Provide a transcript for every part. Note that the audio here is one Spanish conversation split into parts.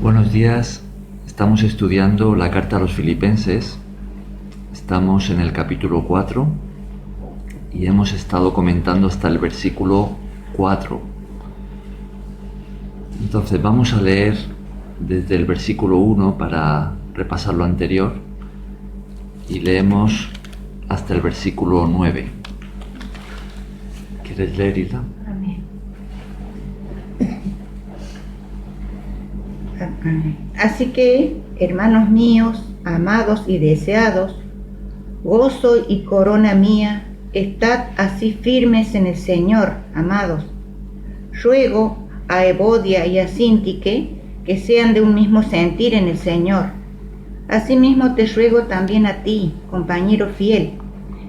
Buenos días, estamos estudiando la carta a los Filipenses, estamos en el capítulo 4 y hemos estado comentando hasta el versículo 4. Entonces vamos a leer desde el versículo 1 para repasar lo anterior y leemos hasta el versículo 9. ¿Quieres leer, Isla? Amén. Así que, hermanos míos, amados y deseados, gozo y corona mía, estad así firmes en el Señor, amados. Ruego a Evodia y a Síntique que sean de un mismo sentir en el Señor. Asimismo te ruego también a ti, compañero fiel,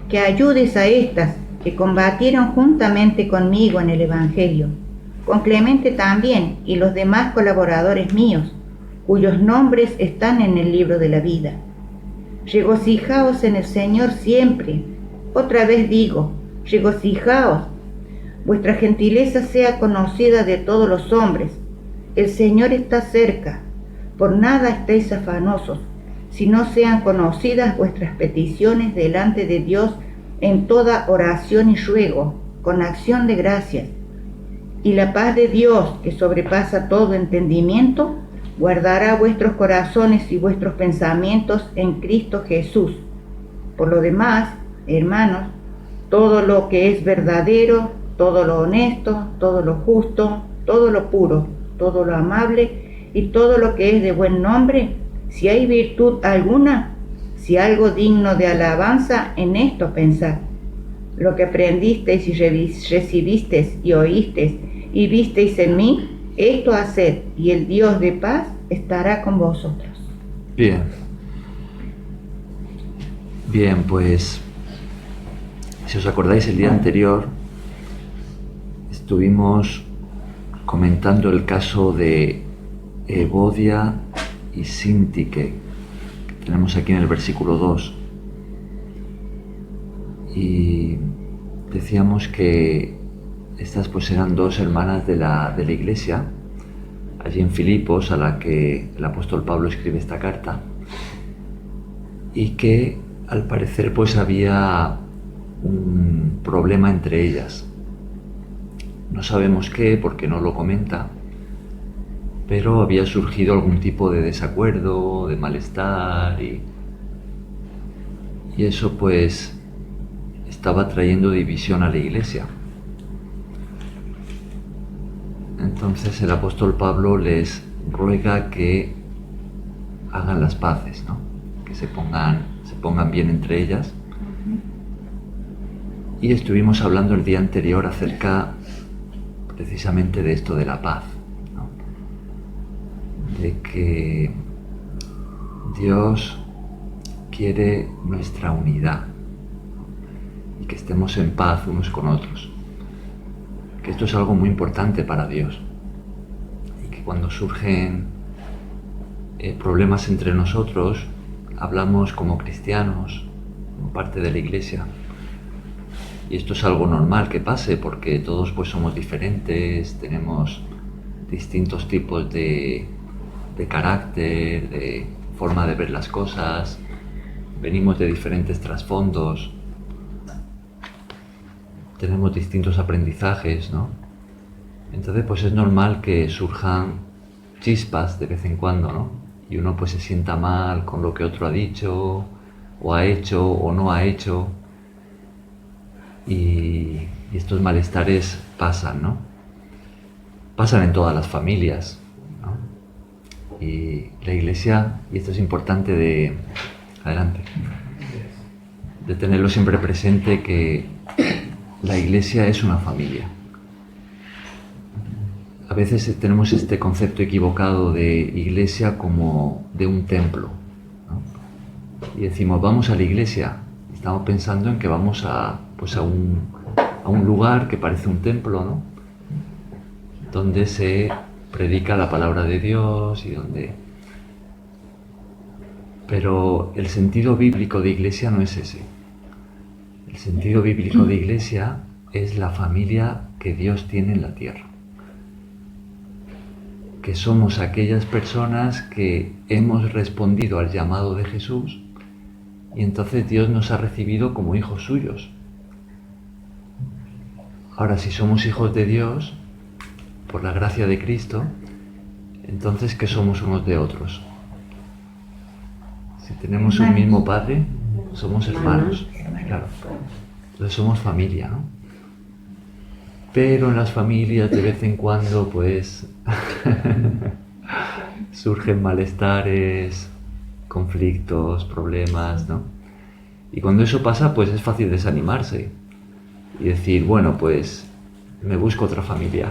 que ayudes a estas que combatieron juntamente conmigo en el Evangelio, con Clemente también y los demás colaboradores míos, cuyos nombres están en el libro de la vida. Regocijaos en el Señor siempre. Otra vez digo, regocijaos. Vuestra gentileza sea conocida de todos los hombres. El Señor está cerca. Por nada estéis afanosos, sino sean conocidas vuestras peticiones delante de Dios en toda oración y ruego, con acción de gracias. Y la paz de Dios, que sobrepasa todo entendimiento, guardará vuestros corazones y vuestros pensamientos en Cristo Jesús. Por lo demás, hermanos, todo lo que es verdadero, todo lo honesto, todo lo justo, todo lo puro, todo lo amable y todo lo que es de buen nombre, si hay virtud alguna, si algo digno de alabanza, en esto pensad. Lo que aprendisteis y recibisteis y oísteis y visteis en mí, esto haced, y el Dios de paz estará con vosotros. Bien, pues si os acordáis, el día anterior estuvimos comentando el caso de Evodia y Síntique, que tenemos aquí en el versículo 2, y decíamos que estas pues eran dos hermanas de la iglesia allí en Filipos, a la que el apóstol Pablo escribe esta carta, y que al parecer pues había un problema entre ellas. No sabemos qué, porque no lo comenta, pero había surgido algún tipo de desacuerdo, de malestar, y eso pues estaba trayendo división a la iglesia. Entonces el apóstol Pablo les ruega que hagan las paces, ¿no? Que se pongan bien entre ellas. Y estuvimos hablando el día anterior acerca precisamente de esto de la paz, ¿no? De que Dios quiere nuestra unidad y que estemos en paz unos con otros. Que esto es algo muy importante para Dios y que cuando surgen problemas entre nosotros, hablamos como cristianos, como parte de la iglesia, y esto es algo normal que pase porque todos pues somos diferentes, tenemos distintos tipos de carácter, de forma de ver las cosas, venimos de diferentes trasfondos, tenemos distintos aprendizajes, ¿no? Entonces pues es normal que surjan chispas de vez en cuando, ¿no? Y uno pues se sienta mal con lo que otro ha dicho, o ha hecho, o no ha hecho, y estos malestares pasan, ¿no? Pasan en todas las familias, ¿no? Y la iglesia, y esto es importante de tenerlo siempre presente, que la iglesia es una familia. A veces tenemos este concepto equivocado de iglesia como de un templo, ¿no? Y decimos, vamos a la iglesia. Estamos pensando en que vamos a un lugar que parece un templo, ¿no? Donde se predica la palabra de Dios y donde... Pero el sentido bíblico de iglesia no es ese. El sentido bíblico de iglesia es la familia que Dios tiene en la tierra. que somos aquellas personas que hemos respondido al llamado de Jesús y entonces Dios nos ha recibido como hijos suyos. Ahora, si somos hijos de Dios, por la gracia de Cristo, entonces ¿qué somos unos de otros? Si tenemos un mismo Padre, somos hermanos, claro. Entonces somos familia, ¿no? Pero en las familias de vez en cuando, pues, surgen malestares, conflictos, problemas, ¿no? Y cuando eso pasa, pues es fácil desanimarse y decir, bueno, pues me busco otra familia.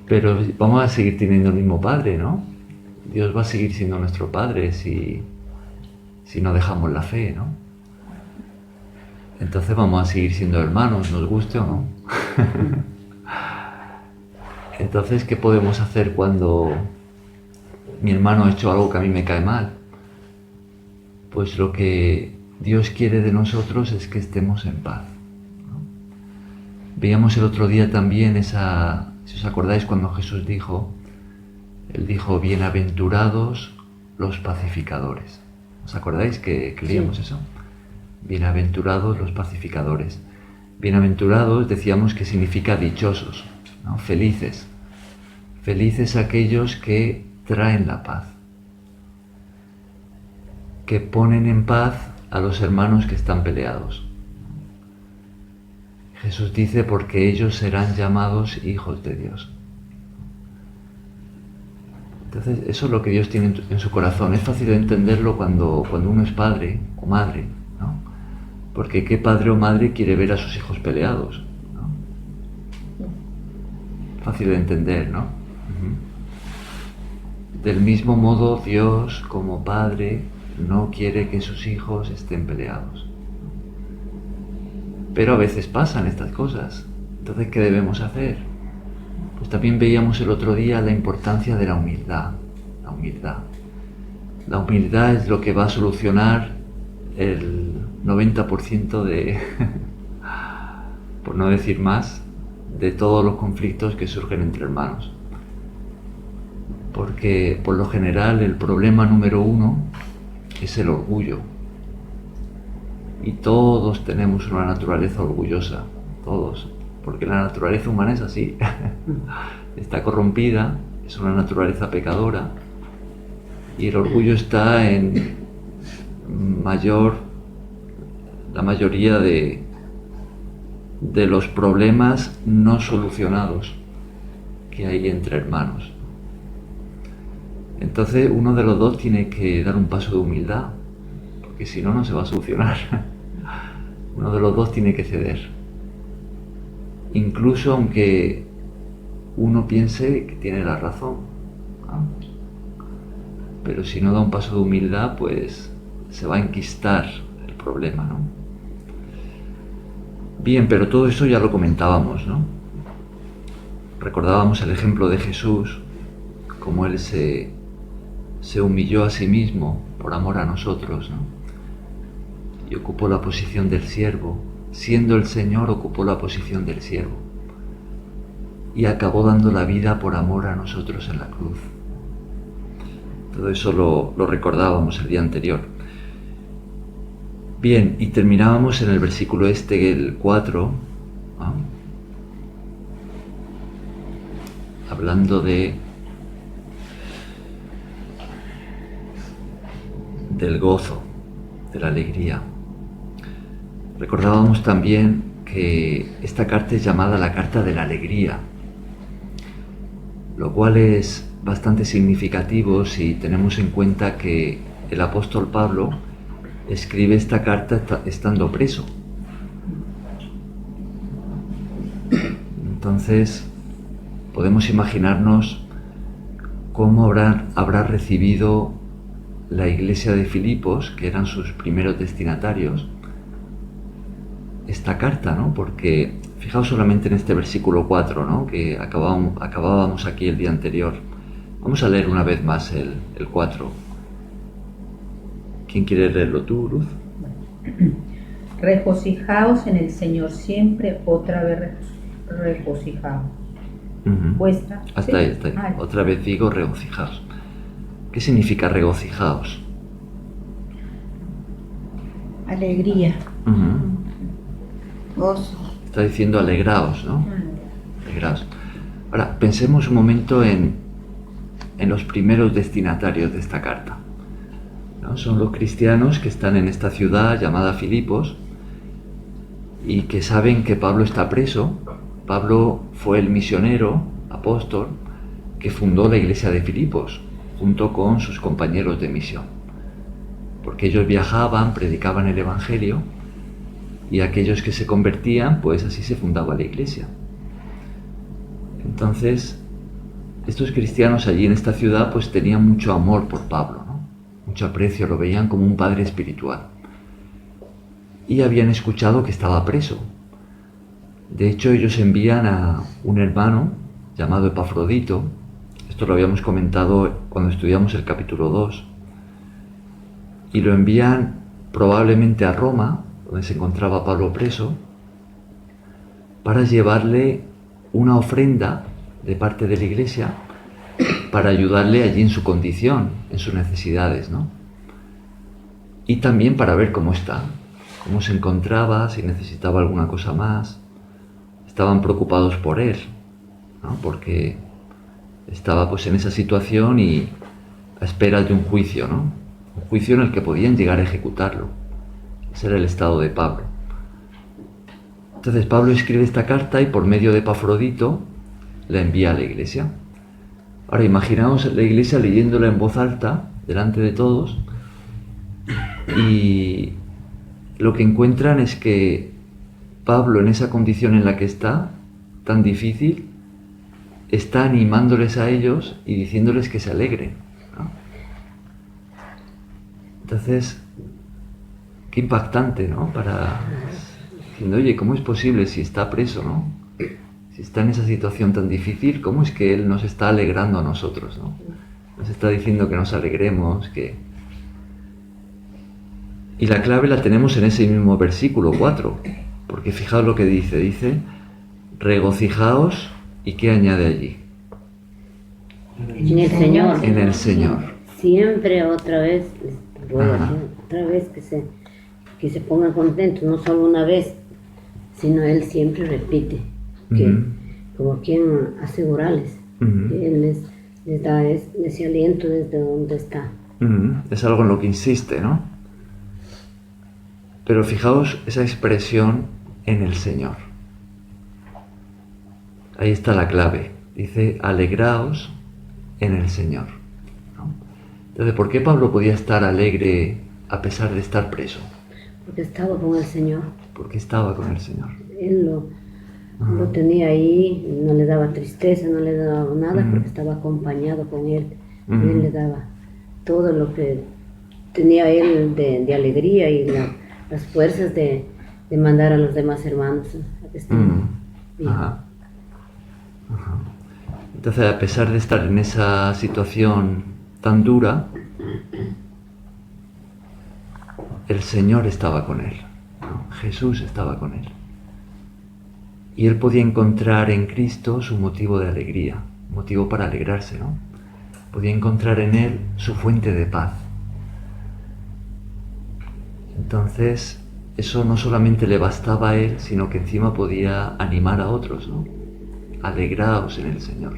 Pero vamos a seguir teniendo el mismo Padre, ¿no? Dios va a seguir siendo nuestro Padre si no dejamos la fe, ¿no? Entonces vamos a seguir siendo hermanos, nos guste o no. Entonces, ¿qué podemos hacer cuando mi hermano ha hecho algo que a mí me cae mal? Pues lo que Dios quiere de nosotros es que estemos en paz, ¿no? Veíamos el otro día también si os acordáis, cuando Jesús dijo, Él dijo, bienaventurados los pacificadores. ¿Os acordáis que leíamos eso? Bienaventurados los pacificadores. Bienaventurados decíamos que significa dichosos, ¿no? Felices. Felices aquellos que traen la paz, que ponen en paz a los hermanos que están peleados. Jesús dice, porque ellos serán llamados hijos de Dios. Entonces, eso es lo que Dios tiene en su corazón. Es fácil de entenderlo cuando uno es padre o madre, ¿no? Porque ¿qué padre o madre quiere ver a sus hijos peleados, ¿no? Fácil de entender, ¿no? Del mismo modo, Dios, como Padre, no quiere que sus hijos estén peleados. Pero a veces pasan estas cosas. Entonces, ¿qué debemos hacer? Pues también veíamos el otro día la importancia de la humildad. La humildad. La humildad es lo que va a solucionar el 90% de, por no decir más, de todos los conflictos que surgen entre hermanos. Porque por lo general el problema número uno es el orgullo. Y todos tenemos una naturaleza orgullosa, todos, porque la naturaleza humana es así. Está corrompida, es una naturaleza pecadora, y el orgullo está en la mayoría de los problemas no solucionados que hay entre hermanos. Entonces uno de los dos tiene que dar un paso de humildad, porque si no, no se va a solucionar. Uno de los dos tiene que ceder. Incluso aunque uno piense que tiene la razón, ¿no? Pero si no da un paso de humildad, pues se va a enquistar el problema, ¿no? Bien, pero todo eso ya lo comentábamos, ¿no? Recordábamos el ejemplo de Jesús, cómo Él se humilló a sí mismo por amor a nosotros, ¿no? Y ocupó la posición del siervo. Siendo el Señor, ocupó la posición del siervo. Y acabó dando la vida por amor a nosotros en la cruz. Todo eso lo recordábamos el día anterior. Bien, y terminábamos en el versículo el 4, ¿no? Hablando del gozo, de la alegría. Recordábamos también que esta carta es llamada la carta de la alegría, lo cual es bastante significativo si tenemos en cuenta que el apóstol Pablo escribe esta carta estando preso. Entonces podemos imaginarnos cómo habrá recibido la iglesia de Filipos, que eran sus primeros destinatarios, esta carta, ¿no? Porque fijaos solamente en este versículo 4, ¿no? Que acabábamos aquí el día anterior. Vamos a leer una vez más el 4. ¿Quién quiere leerlo? ¿Tú, Luz? Regocijaos en el Señor siempre, otra vez regocijaos. Vuestra. Hasta ahí, hasta ahí. Otra vez digo regocijaos. ¿Qué significa regocijaos? Alegría. Gozo. Está diciendo alegraos, ¿no? Alegraos. Ahora, pensemos un momento en los primeros destinatarios de esta carta, ¿no? Son los cristianos que están en esta ciudad llamada Filipos y que saben que Pablo está preso. Pablo fue el misionero, apóstol, que fundó la iglesia de Filipos, junto con sus compañeros de misión. Porque ellos viajaban, predicaban el Evangelio, y aquellos que se convertían, pues así se fundaba la iglesia. Entonces, estos cristianos allí en esta ciudad, pues tenían mucho amor por Pablo, ¿no? Mucho aprecio, lo veían como un padre espiritual. Y habían escuchado que estaba preso. De hecho, ellos envían a un hermano llamado Epafrodito. Esto lo habíamos comentado cuando estudiamos el capítulo 2. Y lo envían probablemente a Roma, donde se encontraba Pablo preso, para llevarle una ofrenda de parte de la iglesia para ayudarle allí en su condición, en sus necesidades, ¿no? Y también para ver cómo está, cómo se encontraba, si necesitaba alguna cosa más. Estaban preocupados por él, ¿no? Porque estaba pues en esa situación y a espera de un juicio, ¿no? Un juicio en el que podían llegar a ejecutarlo. Ese era el estado de Pablo. Entonces Pablo escribe esta carta y por medio de Epafrodito la envía a la iglesia. Ahora imaginaos la iglesia leyéndola en voz alta delante de todos, y lo que encuentran es que Pablo, en esa condición en la que está, tan difícil, está animándoles a ellos y diciéndoles que se alegren, ¿no? Entonces, qué impactante, ¿no? Diciendo, oye, ¿cómo es posible si está preso, ¿no? Si está en esa situación tan difícil, ¿cómo es que él nos está alegrando a nosotros, ¿no? Nos está diciendo que nos alegremos, que... Y la clave la tenemos en ese mismo versículo 4, porque fijaos lo que dice, regocijaos, ¿y qué añade allí? En el Señor. En el Señor. Siempre otra vez que se pongan contentos, no solo una vez, sino Él siempre repite, que como quien asegurarles, que Él les da ese aliento desde donde está. Es algo en lo que insiste, ¿no? Pero fijaos esa expresión en el Señor. Ahí está la clave. Dice, alegraos en el Señor, ¿no? Entonces, ¿por qué Pablo podía estar alegre a pesar de estar preso? Porque estaba con el Señor. Porque estaba con el Señor. Él lo tenía ahí, no le daba tristeza, no le daba nada, porque estaba acompañado con Él. Él le daba todo lo que tenía Él de alegría y las fuerzas de mandar a los demás hermanos a que estén bien. Entonces, a pesar de estar en esa situación tan dura, el Señor estaba con él, ¿no? Jesús estaba con él. Y él podía encontrar en Cristo su motivo de alegría, motivo para alegrarse, ¿no? Podía encontrar en él su fuente de paz. Entonces, eso no solamente le bastaba a él, sino que encima podía animar a otros, ¿no? Alegraos en el Señor.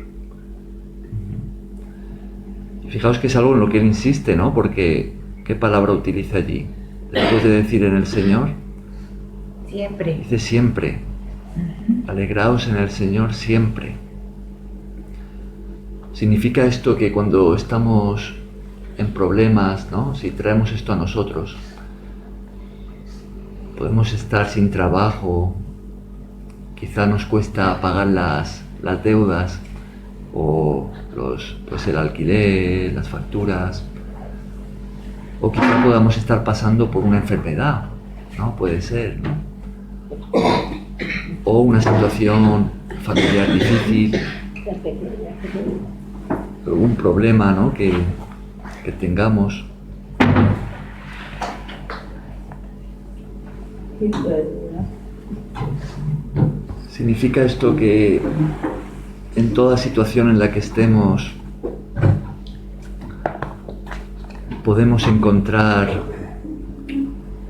Fijaos que es algo en lo que él insiste, ¿no? Porque, ¿qué palabra utiliza allí? Después de decir en el Señor, Siempre. dice siempre. Alegraos en el Señor siempre. Significa esto que cuando estamos en problemas, ¿no? Si traemos esto a nosotros, podemos estar sin trabajo, quizá nos cuesta pagar las deudas o pues el alquiler, las facturas, o quizá podamos estar pasando por una enfermedad, ¿no? Puede ser, ¿no? O una situación familiar difícil, un problema, ¿no? que tengamos. Significa esto que en toda situación en la que estemos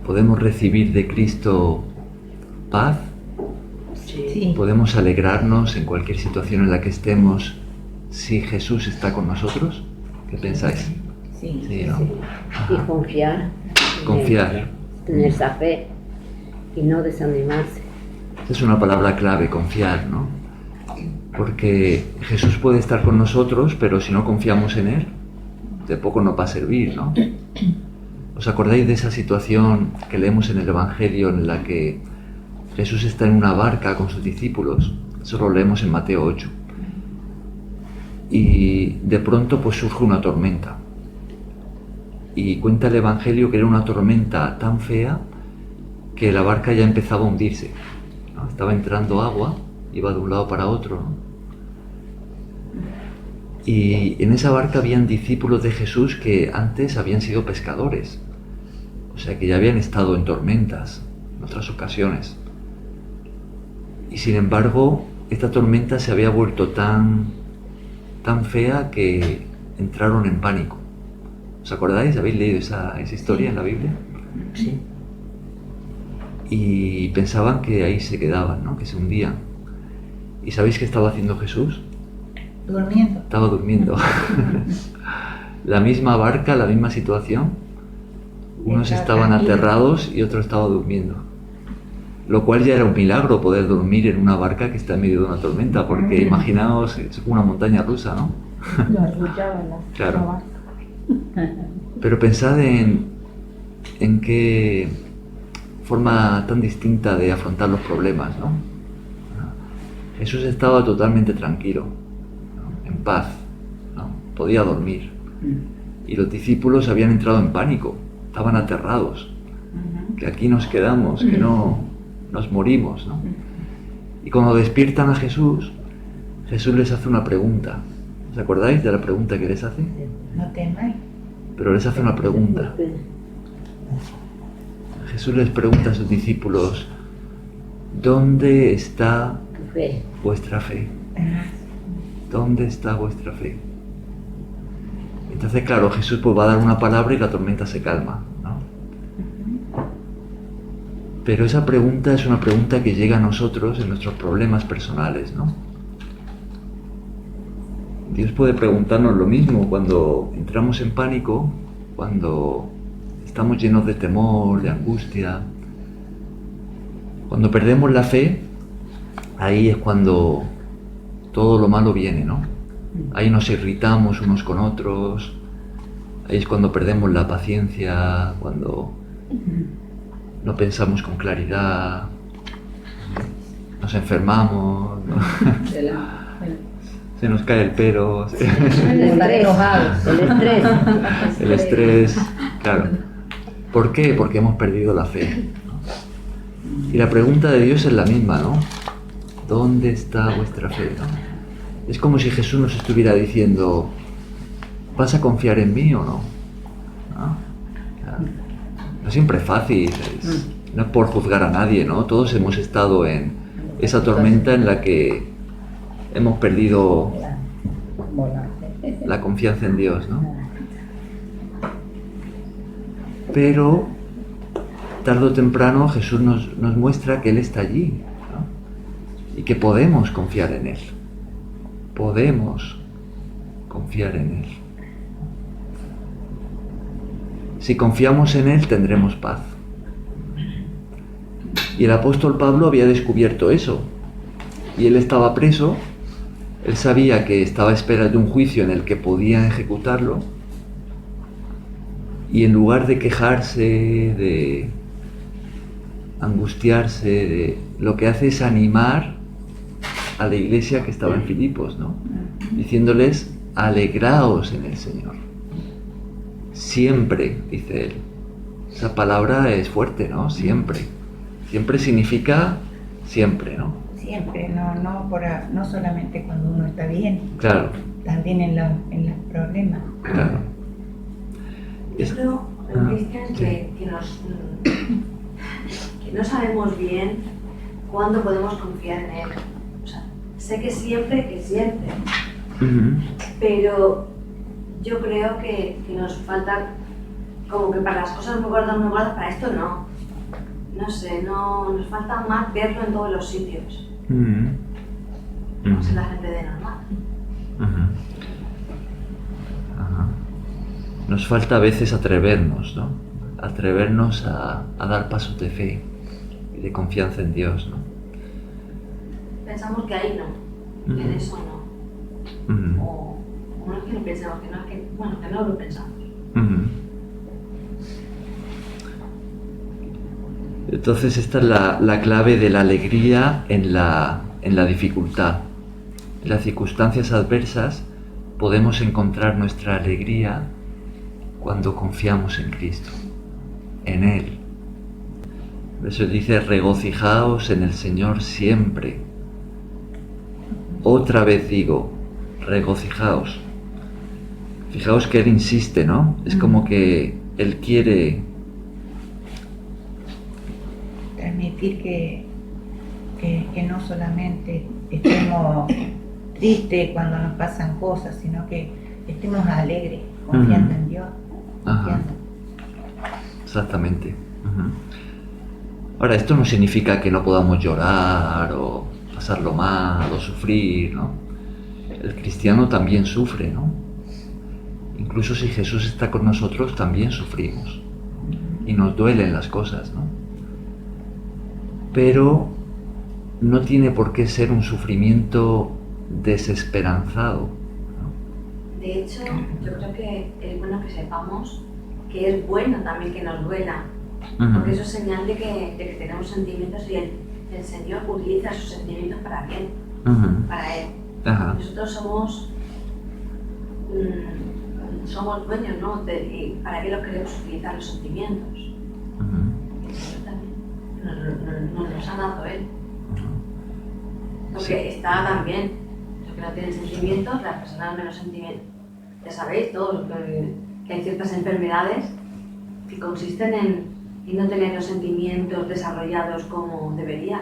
podemos recibir de Cristo paz, Sí. podemos alegrarnos en cualquier situación en la que estemos si Jesús está con nosotros. ¿Qué pensáis? Sí. Sí, ¿no? Y confiar. Confiar. Tener esa fe y no desanimarse. Esa es una palabra clave, confiar, ¿no? Porque Jesús puede estar con nosotros, pero si no confiamos en Él, de poco nos va a servir, ¿no? ¿Os acordáis de esa situación que leemos en el Evangelio en la que Jesús está en una barca con sus discípulos? Eso lo leemos en Mateo 8. Y de pronto pues surge una tormenta. Y cuenta el Evangelio que era una tormenta tan fea que la barca ya empezaba a hundirse, ¿no? Estaba entrando agua, iba de un lado para otro, ¿no? Y en esa barca habían discípulos de Jesús que antes habían sido pescadores, o sea que ya habían estado en tormentas en otras ocasiones. Y sin embargo, esta tormenta se había vuelto tan fea que entraron en pánico. ¿Os acordáis? ¿Habéis leído esa historia en la Biblia? Sí. Y pensaban que ahí se quedaban, ¿no? Que se hundían. ¿Y sabéis qué estaba haciendo Jesús? Durmiendo. Estaba durmiendo. La misma barca, la misma situación. Unos Está estaban tranquilo. aterrados y otro estaba durmiendo. Lo cual ya era un milagro, poder dormir en una barca que está en medio de una tormenta, porque imaginaos, es como una montaña rusa, ¿no? Lo arrullaban Claro. la barca. Pero pensad en qué forma tan distinta de afrontar los problemas, ¿no? Jesús estaba totalmente tranquilo, ¿no? En paz, ¿no? Podía dormir. Y los discípulos habían entrado en pánico, estaban aterrados, que aquí nos quedamos, que no nos morimos, ¿no? Y cuando despiertan a Jesús, Jesús les hace una pregunta. ¿Os acordáis de la pregunta que les hace? No temáis. Pero les hace una pregunta. Jesús les pregunta a sus discípulos: ¿dónde está Tu fe. vuestra fe? Ajá. ¿Dónde está vuestra fe? Entonces, claro, Jesús pues va a dar una palabra y la tormenta se calma, ¿no? Pero esa pregunta es una pregunta que llega a nosotros en nuestros problemas personales, ¿no? Dios puede preguntarnos lo mismo cuando entramos en pánico, cuando estamos llenos de temor, de angustia. Cuando perdemos la fe, ahí es cuando todo lo malo viene, ¿no? Ahí nos irritamos unos con otros, ahí es cuando perdemos la paciencia, cuando no pensamos con claridad, nos enfermamos, ¿no? Se nos cae el pelo, Estar enojados. El estrés. el estrés, claro. ¿Por qué? Porque hemos perdido la fe, ¿no? Y la pregunta de Dios es la misma, ¿no? ¿Dónde está vuestra fe, no? Es como si Jesús nos estuviera diciendo: ¿vas a confiar en mí o no? ¿No? Claro. No siempre es fácil, no es por juzgar a nadie, ¿no? Todos hemos estado en esa tormenta en la que hemos perdido la confianza en Dios, ¿no? Pero tarde o temprano Jesús nos muestra que Él está allí, ¿no? Y que podemos confiar en Él. Podemos confiar en Él. Si confiamos en Él, tendremos paz. Y el apóstol Pablo había descubierto eso. Y él estaba preso. Él sabía que estaba a espera de un juicio en el que podían ejecutarlo. Y en lugar de quejarse, de angustiarse, lo que hace es animar a la iglesia que estaba en Filipos, ¿no? Diciéndoles: alegraos en el Señor. Siempre, dice él. Esa palabra es fuerte, ¿no? Siempre. Siempre significa siempre, ¿no? Siempre, no solamente cuando uno está bien, Claro, también en los problemas. claro. Yo creo, Cristian, sí. que no sabemos bien cuándo podemos confiar en Él. O sea, sé que siempre, pero yo creo que nos falta, como que para las cosas muy gordas, para esto no. No sé, nos falta más verlo en todos los sitios. No sé la gente de normal. Nos falta a veces atrevernos, ¿no? Atrevernos a dar pasos de fe y de confianza en Dios, ¿no? Pensamos que ahí no, que en eso no. O no es que no pensemos, que no lo pensamos. Entonces esta es la clave de la alegría en la dificultad. En las circunstancias adversas podemos encontrar nuestra alegría cuando confiamos en Cristo, en Él. Por eso dice, regocijaos en el Señor siempre. Otra vez digo, regocijaos. Fijaos que Él insiste, ¿no? Es como que Él quiere transmitir que no solamente estemos tristes cuando nos pasan cosas, sino que estemos alegres, confiando en Dios. Confiando. Exactamente. Ahora, esto no significa que no podamos llorar o pasarlo mal o sufrir, ¿no? El cristiano también sufre, ¿no? Incluso si Jesús está con nosotros, también sufrimos. Y nos duelen las cosas, ¿no? Pero no tiene por qué ser un sufrimiento desesperanzado, ¿no? De hecho, yo creo que es bueno que sepamos que es bueno también que nos duela, porque eso es señal de que tenemos sentimientos y el Señor utiliza sus sentimientos para bien, para Él. Nosotros somos dueños, ¿no? Y para qué los queremos utilizar los sentimientos. Eso también nos los ha dado Él. Porque está también, los que no tienen sentimientos, las personas menos sentimientos. Ya sabéis todos que hay ciertas enfermedades que consisten en no tener los sentimientos desarrollados como deberían.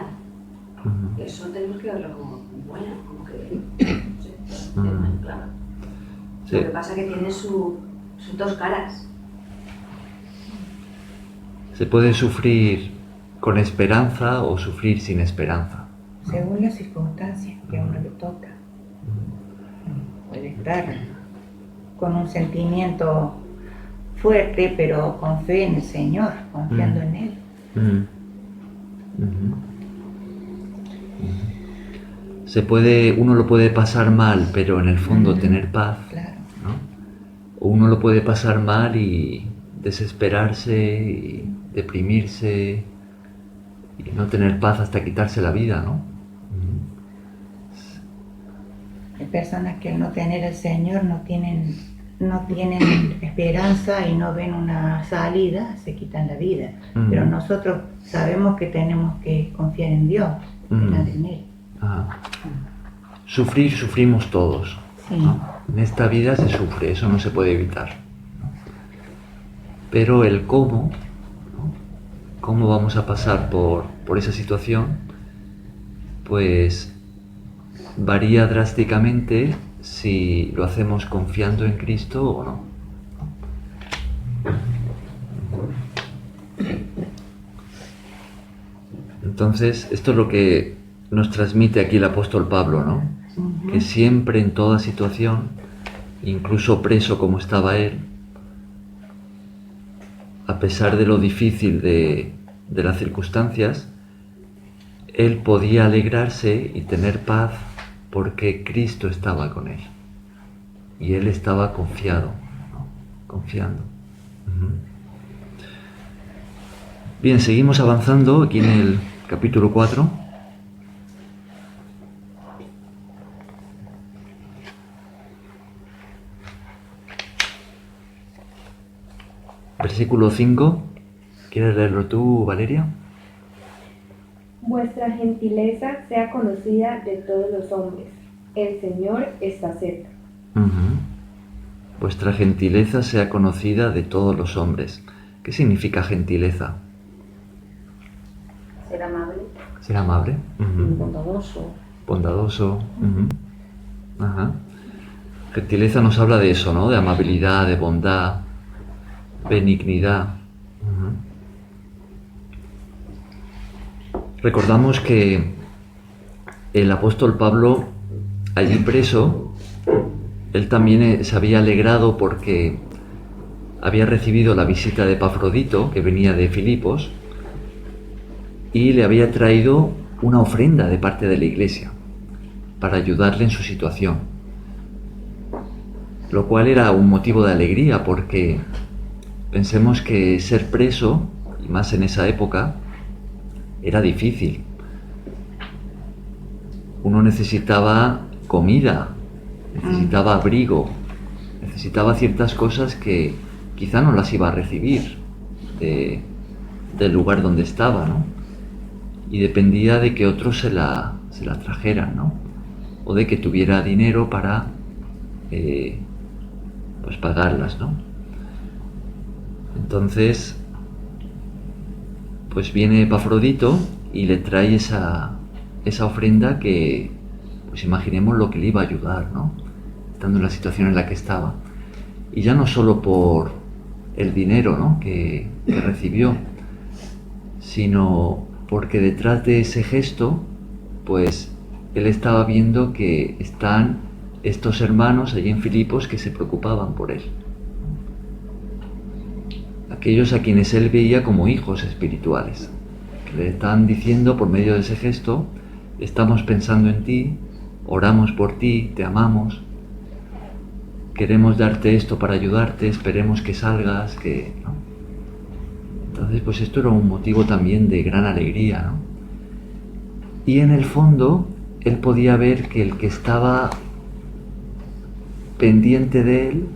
Eso tenemos que verlo como bueno, como que claro. Sí. Lo que pasa es que tiene sus dos caras. Se puede sufrir con esperanza o sufrir sin esperanza. Según las circunstancias que a uno le toca. Puede estar con un sentimiento fuerte, pero con fe en el Señor, confiando en Él. Uno lo puede pasar mal, pero en el fondo tener paz, claro, ¿no? O uno lo puede pasar mal y desesperarse y deprimirse y no tener paz hasta quitarse la vida, ¿no? Hay personas que al no tener al Señor no tienen esperanza y no ven una salida, se quitan la vida. Pero nosotros sabemos que tenemos que confiar en Dios, esperar en Él. Sufrimos todos. Sí. ¿No? En esta vida se sufre, eso no se puede evitar, ¿no? Pero el cómo vamos a pasar por esa situación, pues varía drásticamente si lo hacemos confiando en Cristo o no. Entonces, esto es lo que nos transmite aquí el apóstol Pablo, ¿no? Que siempre, en toda situación, incluso preso como estaba él, a pesar de lo difícil de las circunstancias, él podía alegrarse y tener paz porque Cristo estaba con él. Y él estaba confiado, ¿no? Confiando. Bien, seguimos avanzando aquí en el capítulo 4. Versículo 5. ¿Quieres leerlo tú, Valeria? Vuestra gentileza sea conocida de todos los hombres. El Señor está cerca. Vuestra gentileza sea conocida de todos los hombres. ¿Qué significa gentileza? Ser amable. Ser amable. Bondadoso. Bondadoso. Ajá. Gentileza nos habla de eso, ¿no? De amabilidad, de bondad, benignidad. Recordamos que el apóstol Pablo, allí preso, él también se había alegrado porque había recibido la visita de Epafrodito, que venía de Filipos, y le había traído una ofrenda de parte de la iglesia para ayudarle en su situación, lo cual era un motivo de alegría, porque pensemos que ser preso, y más en esa época, era difícil. Uno necesitaba comida, necesitaba abrigo, necesitaba ciertas cosas que quizá no las iba a recibir del lugar donde estaba, ¿no? Y dependía de que otros se la trajeran, ¿no? O de que tuviera dinero para pues pagarlas, ¿no? Entonces, pues viene Epafrodito y le trae esa ofrenda que, pues imaginemos lo que le iba a ayudar, ¿no? Estando en la situación en la que estaba. Y ya no solo por el dinero, ¿no? que recibió, sino porque detrás de ese gesto, pues él estaba viendo que están estos hermanos allí en Filipos que se preocupaban por él. Aquellos a quienes él veía como hijos espirituales, que le estaban diciendo por medio de ese gesto: estamos pensando en ti, oramos por ti, te amamos, queremos darte esto para ayudarte, esperemos que salgas, ¿no? Entonces, pues esto era un motivo también de gran alegría, ¿no? Y en el fondo, él podía ver que el que estaba pendiente de él,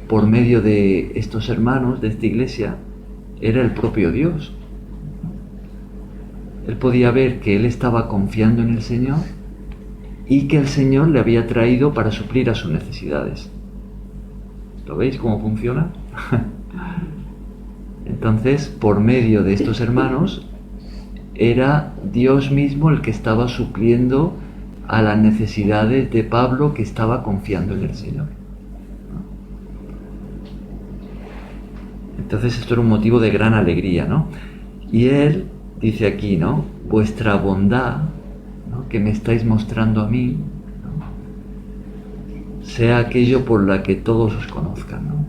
por medio de estos hermanos, de esta iglesia, era el propio Dios. Él podía ver que él estaba confiando en el Señor y que el Señor le había traído para suplir a sus necesidades. ¿Lo veis cómo funciona? Entonces, por medio de estos hermanos, era Dios mismo el que estaba supliendo a las necesidades de Pablo, que estaba confiando en el Señor. Entonces esto era un motivo de gran alegría, ¿no? Y él dice aquí, ¿no? Vuestra bondad, ¿no?, que me estáis mostrando a mí, ¿no?, sea aquello por la que todos os conozcan, ¿no?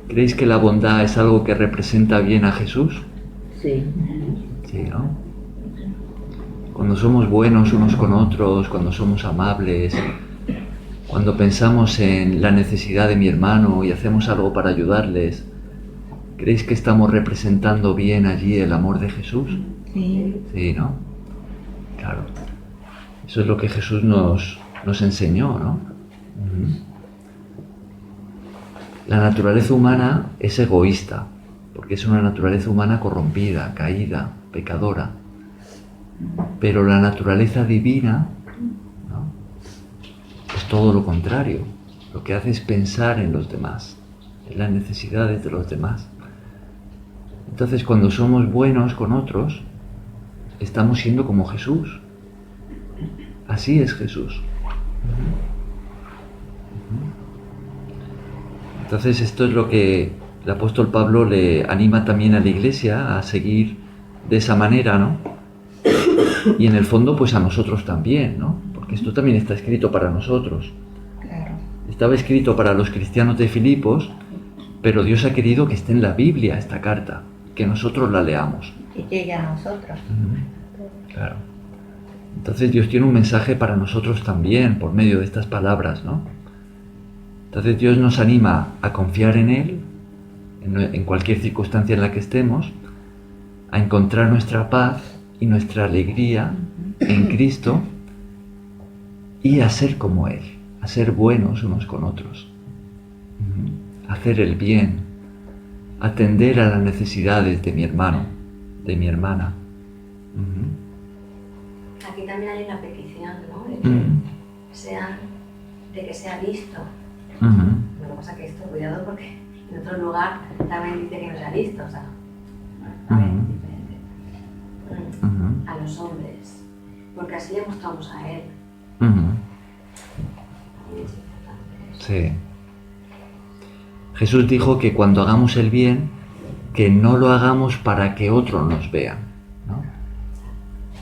¿Creéis que la bondad es algo que representa bien a Jesús? Sí. Sí, ¿no? Cuando somos buenos unos con otros, cuando somos amables, cuando pensamos en la necesidad de mi hermano y hacemos algo para ayudarles, ¿creéis que estamos representando bien allí el amor de Jesús? Sí. Sí, ¿no? Claro. Eso es lo que Jesús nos enseñó, ¿no? La naturaleza humana es egoísta, porque es una naturaleza humana corrompida, caída, pecadora. Pero la naturaleza divina, ¿no?, es todo lo contrario. Lo que hace es pensar en los demás, en las necesidades de los demás. Entonces, cuando somos buenos con otros, estamos siendo como Jesús. Así es Jesús. Entonces, esto es lo que el apóstol Pablo le anima también a la iglesia a seguir de esa manera, ¿no? Y en el fondo, pues a nosotros también, ¿no? Porque esto también está escrito para nosotros. Claro. Estaba escrito para los cristianos de Filipos, pero Dios ha querido que esté en la Biblia esta carta, que nosotros la leamos. Y llegue a nosotros. Claro. Entonces Dios tiene un mensaje para nosotros también, por medio de estas palabras, ¿no? Entonces Dios nos anima a confiar en Él, en cualquier circunstancia en la que estemos, a encontrar nuestra paz y nuestra alegría en Cristo y a ser como Él, a ser buenos unos con otros, a hacer el bien, atender a las necesidades de mi hermano, de mi hermana. Aquí también hay una petición, ¿no? De que sea visto. Lo que pasa es que esto, cuidado, porque en otro lugar también dice que no sea visto, o sea, también dice los hombres, porque así le mostramos a Él. Sí. Jesús dijo que cuando hagamos el bien, que no lo hagamos para que otros nos vean, ¿no?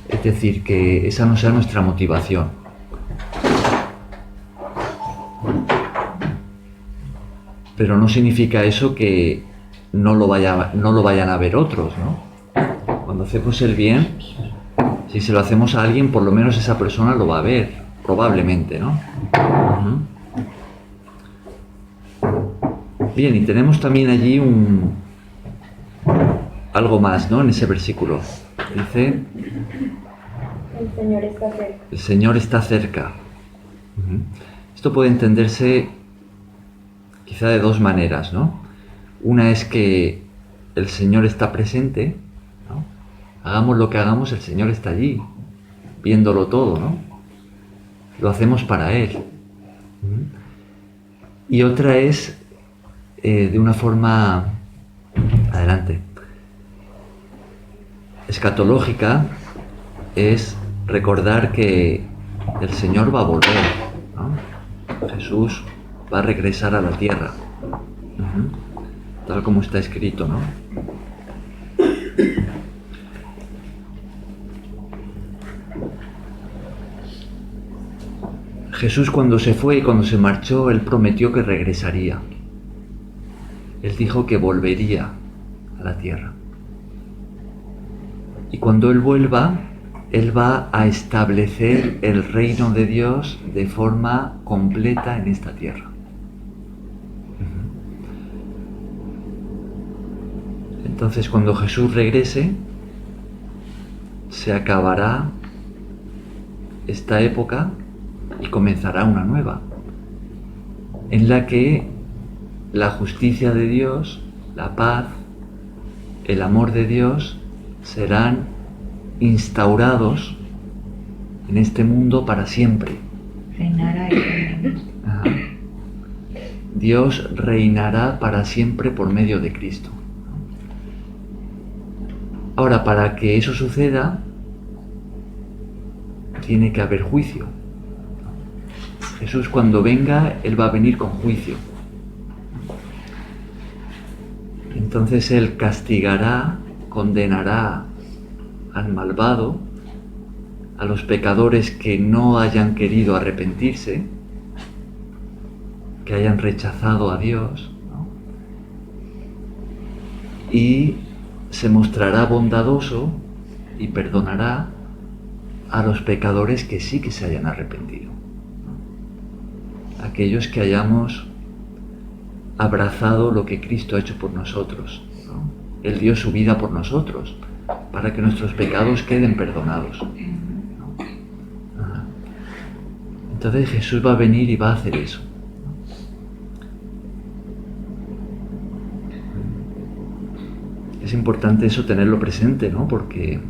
Es decir, que esa no sea nuestra motivación. Pero no significa eso que no lo vayan a ver otros, ¿no? Cuando hacemos el bien, si se lo hacemos a alguien, por lo menos esa persona lo va a ver, probablemente, ¿no? Bien, y tenemos también allí algo más, ¿no? En ese versículo. Dice: El Señor está cerca. el Señor está cerca. Esto puede entenderse quizá de dos maneras, ¿no? Una es que el Señor está presente, ¿no? Hagamos lo que hagamos, el Señor está allí, viéndolo todo, ¿no? Lo hacemos para Él. Y otra es de una forma, adelante, escatológica, es recordar que el Señor va a volver, ¿no? Jesús va a regresar a la tierra, tal como está escrito, ¿no? Jesús, cuando se fue y cuando se marchó, Él prometió que regresaría. Él dijo que volvería a la tierra. Y cuando Él vuelva, Él va a establecer el reino de Dios de forma completa en esta tierra. Entonces, cuando Jesús regrese, se acabará esta época y comenzará una nueva, en la que la justicia de Dios, la paz, el amor de Dios serán instaurados en este mundo para siempre. Reinará eternamente. Dios reinará para siempre por medio de Cristo. Ahora, para que eso suceda, tiene que haber juicio. Jesús, cuando venga, Él va a venir con juicio. Entonces Él castigará, condenará al malvado, a los pecadores que no hayan querido arrepentirse, que hayan rechazado a Dios, ¿no? Y se mostrará bondadoso y perdonará a los pecadores que sí que se hayan arrepentido, ¿no? Aquellos que hayamos abrazado lo que Cristo ha hecho por nosotros, ¿no? Él dio su vida por nosotros para que nuestros pecados queden perdonados, ¿no? Entonces Jesús va a venir y va a hacer eso. Es importante eso tenerlo presente, ¿no? Porque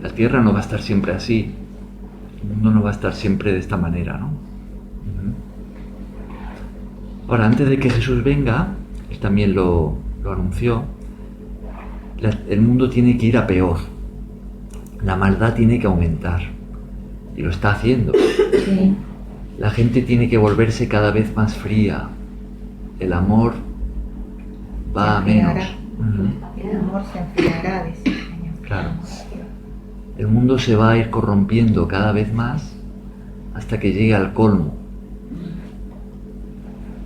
la tierra no va a estar siempre así, el mundo no va a estar siempre de esta manera, ¿no? Ahora, antes de que Jesús venga, Él también lo anunció, el mundo tiene que ir a peor, la maldad tiene que aumentar, y lo está haciendo. Sí. La gente tiene que volverse cada vez más fría, el amor va a menos. El amor se enfriará, dice el Señor. Claro. El mundo se va a ir corrompiendo cada vez más hasta que llegue al colmo.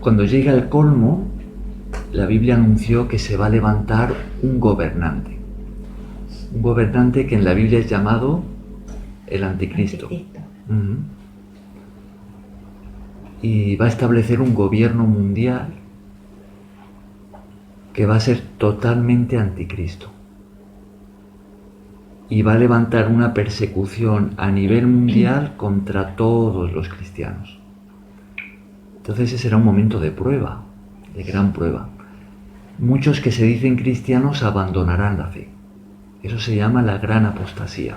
Cuando llegue al colmo, la Biblia anunció que se va a levantar un gobernante. Un gobernante que en la Biblia es llamado el Anticristo. Y va a establecer un gobierno mundial que va a ser totalmente anticristo. Y va a levantar una persecución a nivel mundial contra todos los cristianos. Entonces ese será un momento de prueba, de gran prueba. Muchos que se dicen cristianos abandonarán la fe. Eso se llama la gran apostasía.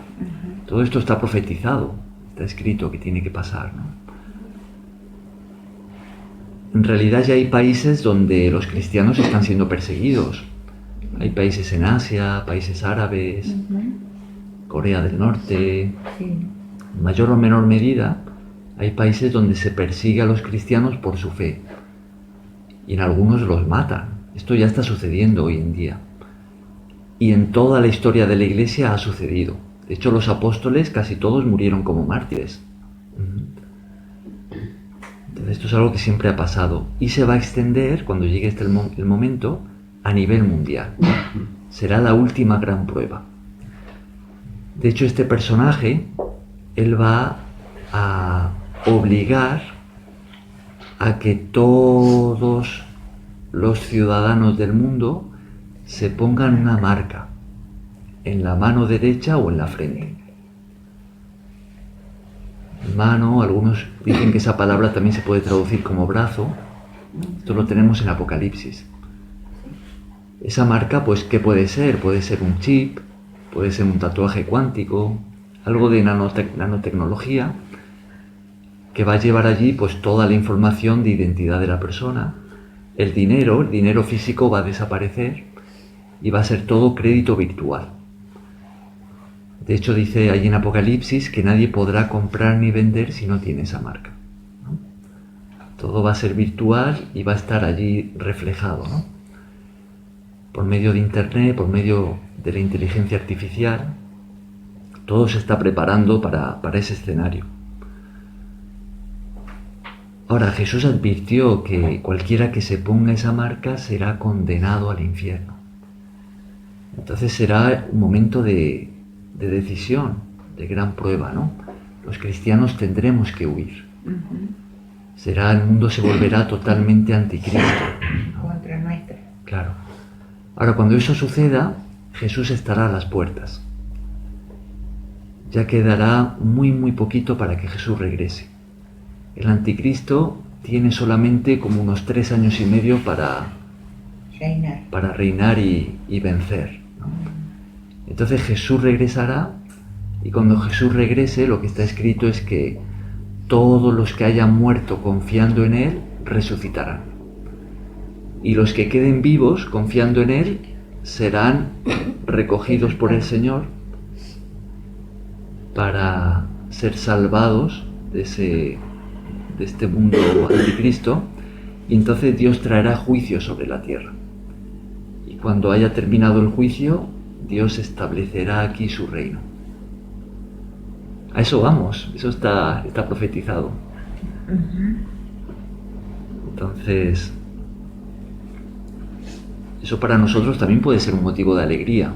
Todo esto está profetizado, está escrito que tiene que pasar, ¿no? En realidad ya hay países donde los cristianos están siendo perseguidos. Hay países en Asia, países árabes, Corea del Norte, Sí. en mayor o menor medida, hay países donde se persigue a los cristianos por su fe y en algunos los matan. Esto ya está sucediendo hoy en día. Y en toda la historia de la Iglesia ha sucedido. De hecho, los apóstoles casi todos murieron como mártires. Entonces, esto es algo que siempre ha pasado. Y se va a extender, cuando llegue el momento, a nivel mundial. Será la última gran prueba. De hecho, este personaje, él va a obligar a que todos los ciudadanos del mundo se pongan una marca en la mano derecha o en la frente. Mano, algunos dicen que esa palabra también se puede traducir como brazo. Esto lo tenemos en Apocalipsis. Esa marca, pues, ¿qué puede ser? Puede ser un chip, puede ser un tatuaje cuántico, algo de nanotecnología, que va a llevar allí pues toda la información de identidad de la persona. El dinero físico va a desaparecer y va a ser todo crédito virtual. De hecho, dice allí en Apocalipsis que nadie podrá comprar ni vender si no tiene esa marca, ¿no? Todo va a ser virtual y va a estar allí reflejado, ¿no? Por medio de Internet, por medio de la inteligencia artificial, todo se está preparando para ese escenario. Ahora, Jesús advirtió que cualquiera que se ponga esa marca será condenado al infierno. Entonces será un momento de decisión, de gran prueba, ¿no? Los cristianos tendremos que huir. El mundo se volverá totalmente anticristo, ¿no? Contra nuestra. Claro. Ahora, cuando eso suceda, Jesús estará a las puertas. Ya quedará muy, muy poquito para que Jesús regrese. El anticristo tiene solamente como unos 3 años y medio para reinar y vencer, ¿no? Entonces Jesús regresará, y cuando Jesús regrese, lo que está escrito es que todos los que hayan muerto confiando en Él resucitarán. Y los que queden vivos confiando en Él serán recogidos por el Señor para ser salvados de este mundo anticristo, y entonces Dios traerá juicio sobre la tierra. Y cuando haya terminado el juicio, Dios establecerá aquí su reino. A eso vamos, eso está profetizado. Entonces, eso para nosotros también puede ser un motivo de alegría.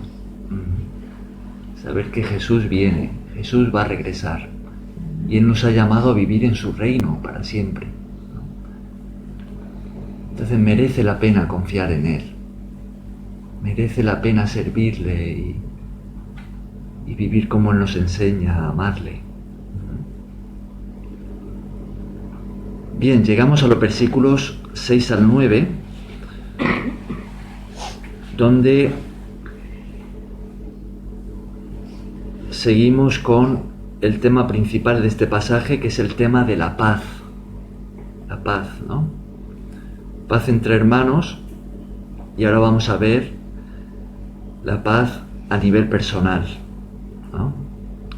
Saber que Jesús viene, Jesús va a regresar, y Él nos ha llamado a vivir en su reino para siempre, ¿no? Entonces merece la pena confiar en Él, merece la pena servirle y vivir como Él nos enseña a amarle. Bien, llegamos a los versículos 6 al 9, donde seguimos con el tema principal de este pasaje, que es el tema de la paz. La paz, ¿no? Paz entre hermanos, y ahora vamos a ver la paz a nivel personal, ¿no?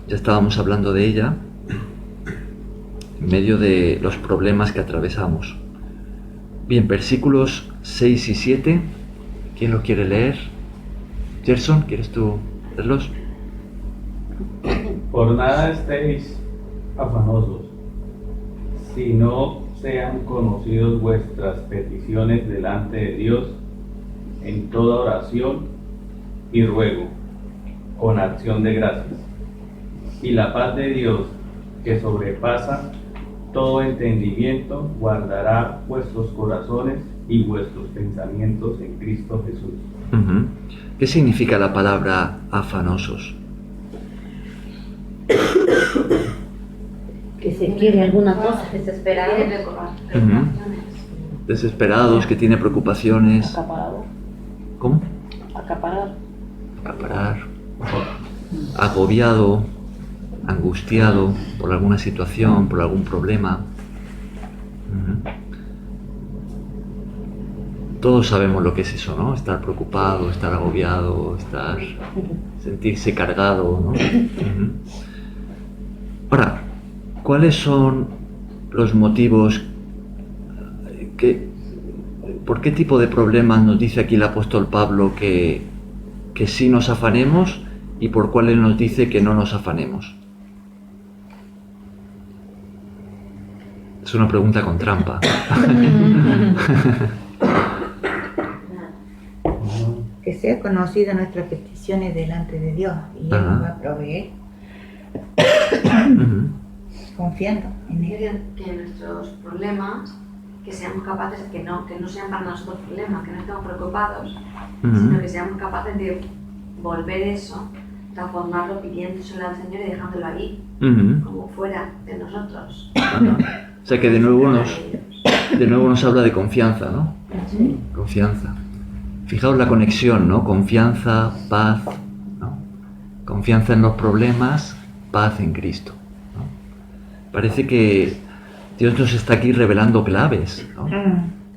Ya estábamos hablando de ella en medio de los problemas que atravesamos. Bien, versículos 6 y 7, ¿quién lo quiere leer? Gerson, ¿quieres tú leerlos? Por nada estéis afanosos, si no sean conocidos vuestras peticiones delante de Dios en toda oración y ruego, con acción de gracias. Y la paz de Dios, que sobrepasa todo entendimiento, guardará vuestros corazones y vuestros pensamientos en Cristo Jesús. ¿Qué significa la palabra afanosos? Que se quiere alguna cosa. Desesperado. Desesperados, que tiene preocupaciones. Acaparado. ¿Cómo? Acaparar. Acaparar. Agobiado, angustiado por alguna situación, por algún problema. Todos sabemos lo que es eso, ¿no? Estar preocupado, estar agobiado, estar sentirse cargado, ¿no? Ahora, ¿cuáles son los motivos por qué tipo de problemas nos dice aquí el apóstol Pablo que sí nos afanemos y por cuáles nos dice que no nos afanemos? Es una pregunta con trampa. Que sea conocida nuestras peticiones delante de Dios y Él nos va a proveer. Confiando en Él. Que nuestros problemas, que seamos capaces, que no sean para nosotros problemas, que no estemos preocupados, sino que seamos capaces de volver eso, transformarlo pidiéndoselo al Señor y dejándolo ahí, como fuera de nosotros. O sea que de nuevo nos habla de confianza, ¿no? Sí. Confianza. Fijaos la conexión, ¿no? Confianza, paz, ¿no? Confianza en los problemas, paz en Cristo, ¿no? Parece que Dios nos está aquí revelando claves, ¿no?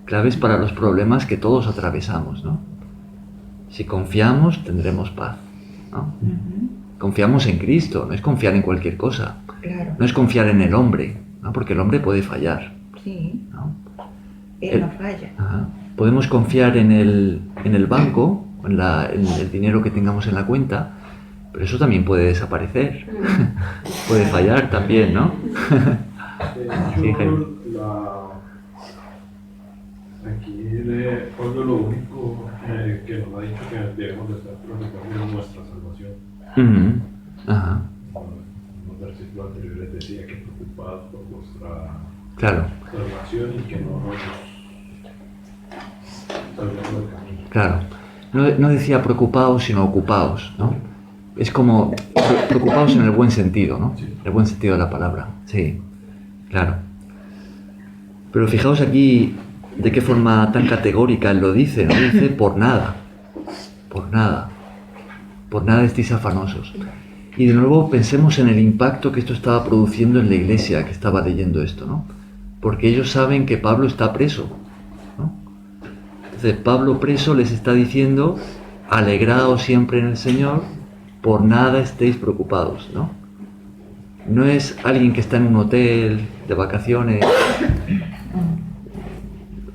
Claves para los problemas que todos atravesamos, ¿no? Si confiamos, tendremos paz, ¿no? Confiamos en Cristo, no es confiar en cualquier cosa. Claro. No es confiar en el hombre, ¿no? Porque el hombre puede fallar, Sí. ¿no? Él no falla. Ajá. Podemos confiar en el banco, en el dinero que tengamos en la cuenta, pero eso también puede desaparecer. Puede fallar también, ¿no? Sí, Jaime. Aquí Pablo lo único que nos ha dicho que debemos de estar preocupados es nuestra salvación. Ajá. En los versículos anteriores decía que preocupados por vuestra Claro, salvación y que no nos salgamos del camino. claro. No decía preocupados, sino ocupados, ¿no? Es como preocupados en el buen sentido, ¿no? Sí. El buen sentido de la palabra, sí, claro. Pero fijaos aquí de qué forma tan categórica él lo dice, ¿no? Dice por nada estéis afanosos. Y de nuevo pensemos en el impacto que esto estaba produciendo en la iglesia que estaba leyendo esto, ¿no? Porque ellos saben que Pablo está preso, ¿no? Entonces Pablo preso les está diciendo, alegraos siempre en el Señor, por nada estéis preocupados, ¿no? No es alguien que está en un hotel de vacaciones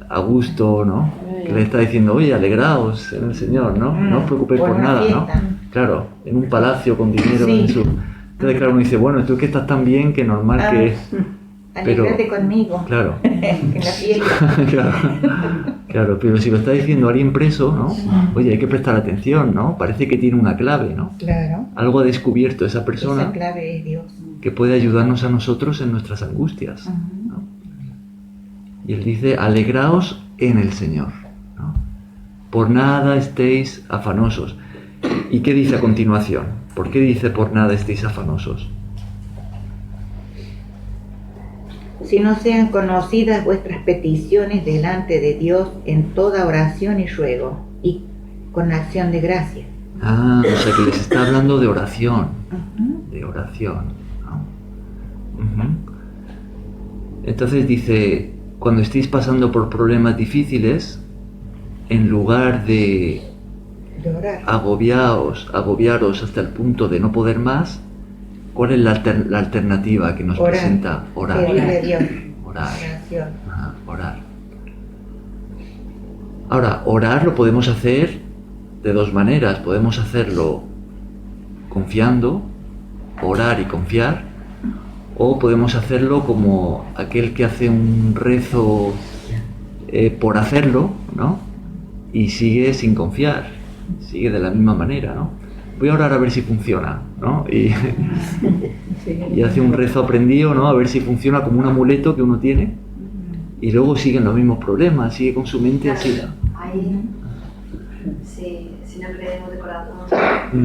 a gusto, ¿no? Que le está diciendo, oye, alegraos en el Señor, ¿no? No os preocupéis por nada, ¿no? Claro, en un palacio con dinero Sí. en su... Entonces, claro, uno dice, bueno, tú que estás tan bien que normal que... Alégrate conmigo. Claro. En la fiesta. Claro, pero si lo está diciendo alguien preso, ¿no? Oye, hay que prestar atención, ¿no? Parece que tiene una clave, ¿no? Claro. Algo ha descubierto esa Esa persona clave es Dios. que puede ayudarnos a nosotros en nuestras angustias, ¿no? Y él dice, alegraos en el Señor, ¿no? Por nada estéis afanosos. ¿Y qué dice a continuación? ¿Por qué dice por nada estéis afanosos? Si no sean conocidas vuestras peticiones delante de Dios en toda oración y ruego, y con acción de gracia. Ah, o sea que les está hablando de oración, de oración, ¿no? Entonces dice, cuando estéis pasando por problemas difíciles, en lugar de De orar. agobiaros hasta el punto de no poder más, ¿cuál es la alternativa que nos Orar. presenta? Orar. Pedirle a Dios. Orar. Oración. Ajá, orar. Ahora, orar lo podemos hacer de dos maneras. Podemos hacerlo confiando, orar y confiar, o podemos hacerlo como aquel que hace un rezo por hacerlo, ¿no? Y sigue sin confiar, sigue de la misma manera, ¿no? Voy a orar a ver si funciona, ¿no? Y hace un rezo aprendido, ¿no? A ver si funciona como un amuleto que uno tiene, y luego siguen los mismos problemas, sigue con su mente así. Ahí, si no creemos de corazón,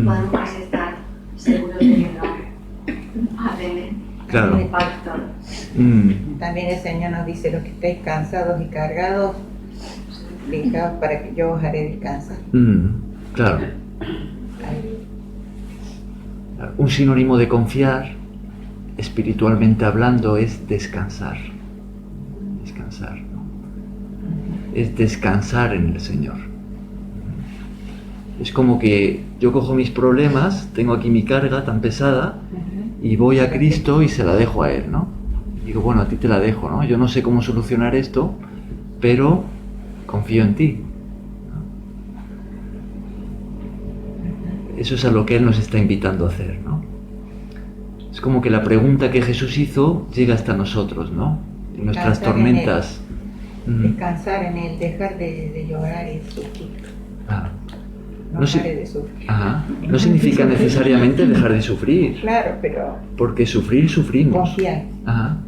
podemos casi estar seguros de que no haré Claro. el impacto. También el Señor nos dice, los que estéis cansados y cargados, dejaos para que yo os haré descansar. Claro. Un sinónimo de confiar, espiritualmente hablando, es descansar. Descansar, ¿no? Es descansar en el Señor. Es como que yo cojo mis problemas, tengo aquí mi carga tan pesada y voy a Cristo y se la dejo a Él, ¿no? Digo, bueno, a ti te la dejo, ¿no? Yo no sé cómo solucionar esto, pero confío en ti. Eso es a lo que Él nos está invitando a hacer, ¿no? Es como que la pregunta que Jesús hizo llega hasta nosotros, ¿no? En nuestras tormentas. Descansar en Él, dejar de llorar y sufrir. No pare de sufrir. No significa necesariamente dejar de sufrir. Claro, pero... Porque sufrir, sufrimos. Confiar.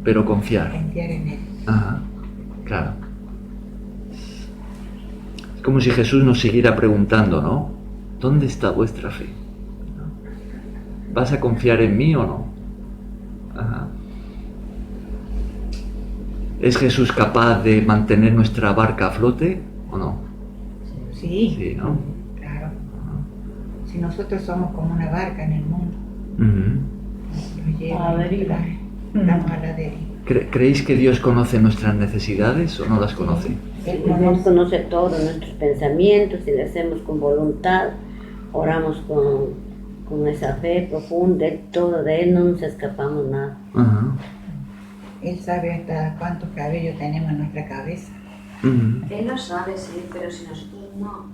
Pero confiar. Confiar en Él. Claro. Es como si Jesús nos siguiera preguntando, ¿no? ¿Dónde está vuestra fe? ¿Vas a confiar en mí o no? ¿Es Jesús capaz de mantener nuestra barca a flote o no? Sí. Sí, ¿no? Claro. Si nosotros somos como una barca en el mundo, nos lleva a la deriva. Estamos a la deriva. ¿Creéis que Dios conoce nuestras necesidades o no las conoce? Él conoce todos nuestros pensamientos y le hacemos con voluntad, oramos con esa fe profunda, todo de Él, no nos escapamos nada. Él sabe hasta cuántos cabellos tenemos en nuestra cabeza. Él lo sabe, sí, pero si nosotros no.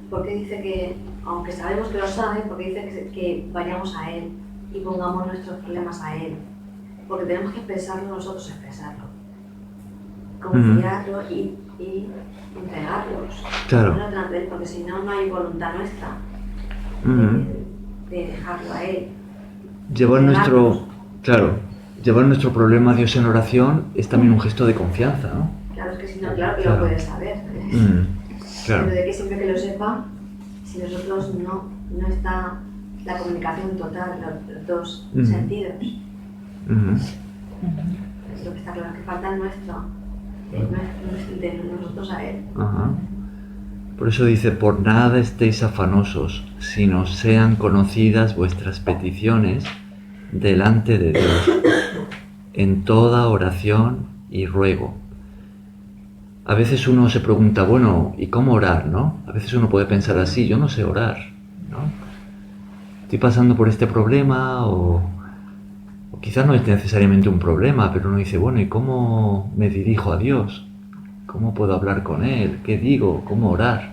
Porque dice que, aunque sabemos que lo sabe, porque dice que vayamos a Él y pongamos nuestros problemas a Él. Porque tenemos que expresarlo nosotros, expresarlo. Confiarlo y entregarlos. Claro. Porque si no, no hay voluntad nuestra de dejarlo a Él. Llevar nuestro problema a Dios en oración es también un gesto de confianza, ¿no? Claro, es que si no, claro que lo puedes saber. Claro. Pero de que siempre que lo sepa, si nosotros no está la comunicación total, los dos sentidos. Lo que está claro es que falta el nuestro, de nosotros a Él. Por eso dice, por nada estéis afanosos, sino sean conocidas vuestras peticiones delante de Dios, en toda oración y ruego. A veces uno se pregunta, bueno, ¿y cómo orar, no? A veces uno puede pensar así, yo no sé orar, ¿no? Estoy pasando por este problema o quizás no es necesariamente un problema, pero uno dice, bueno, ¿y cómo me dirijo a Dios? ¿Cómo puedo hablar con Él? ¿Qué digo? ¿Cómo orar?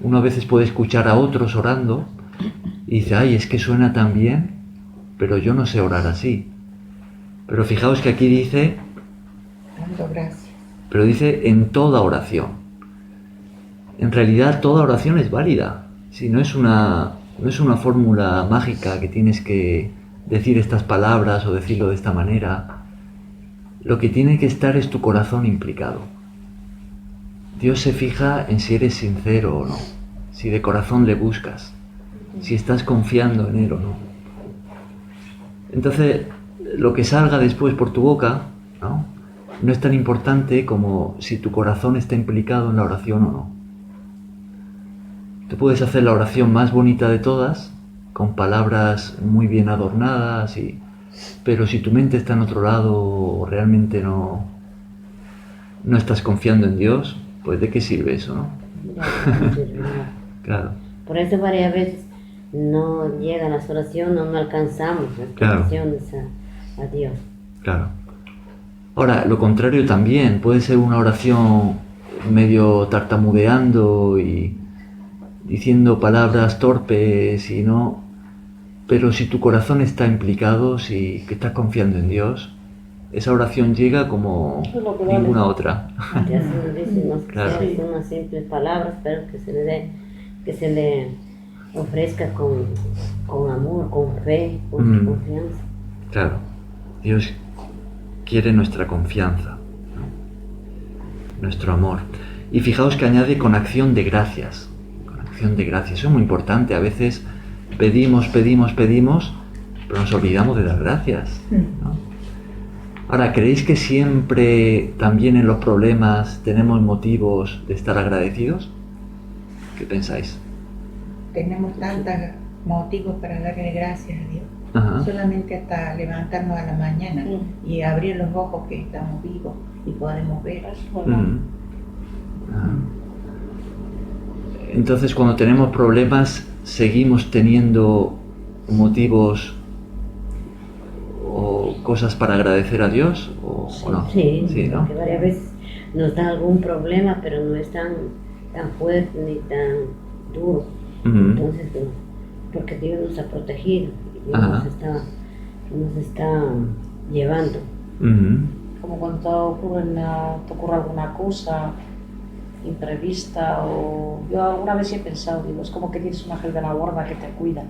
Uno a veces puede escuchar a otros orando y dice, ay, es que suena tan bien, pero yo no sé orar así. Pero fijaos que aquí dice, dando gracias. Pero dice en toda oración. En realidad toda oración es válida. Si no es una fórmula mágica que tienes que decir estas palabras o decirlo de esta manera. Lo que tiene que estar es tu corazón implicado. Dios se fija en si eres sincero o no, si de corazón le buscas, si estás confiando en Él o no. Entonces, lo que salga después por tu boca, no es tan importante como si tu corazón está implicado en la oración o no. Tú puedes hacer la oración más bonita de todas, con palabras muy bien adornadas, pero si tu mente está en otro lado o realmente no estás confiando en Dios, pues ¿de qué sirve eso, no? Claro. Por eso varias veces no llegan las oraciones, no alcanzamos las oraciones a Dios. Claro. Ahora, lo contrario también, puede ser una oración medio tartamudeando y diciendo palabras torpes y no, pero si tu corazón está implicado, si que estás confiando en Dios, esa oración llega como ninguna otra. Ya se nos dice, claro. Son unas simples palabras, pero que se le ofrezca con amor, con fe, con confianza. Claro, Dios quiere nuestra confianza, nuestro amor. Y fijaos que añade con acción de gracias. Con acción de gracias, eso es muy importante. A veces pedimos, pero nos olvidamos de dar gracias, ¿no? Ahora, ¿creéis que siempre, también en los problemas, tenemos motivos de estar agradecidos? ¿Qué pensáis? Tenemos tantos motivos para darle gracias a Dios. Ajá. Solamente hasta levantarnos a la mañana y abrir los ojos que estamos vivos y podemos ver. Entonces, cuando tenemos problemas, ¿seguimos teniendo motivos o cosas para agradecer a Dios o no? Sí, ¿no? porque varias veces nos da algún problema, pero no es tan fuerte ni tan duro. Entonces, porque Dios nos ha protegido, Dios nos está llevando. Como cuando te ocurre alguna cosa imprevista, o yo alguna vez he pensado, digo, es como que tienes un ángel de la guarda que te cuida.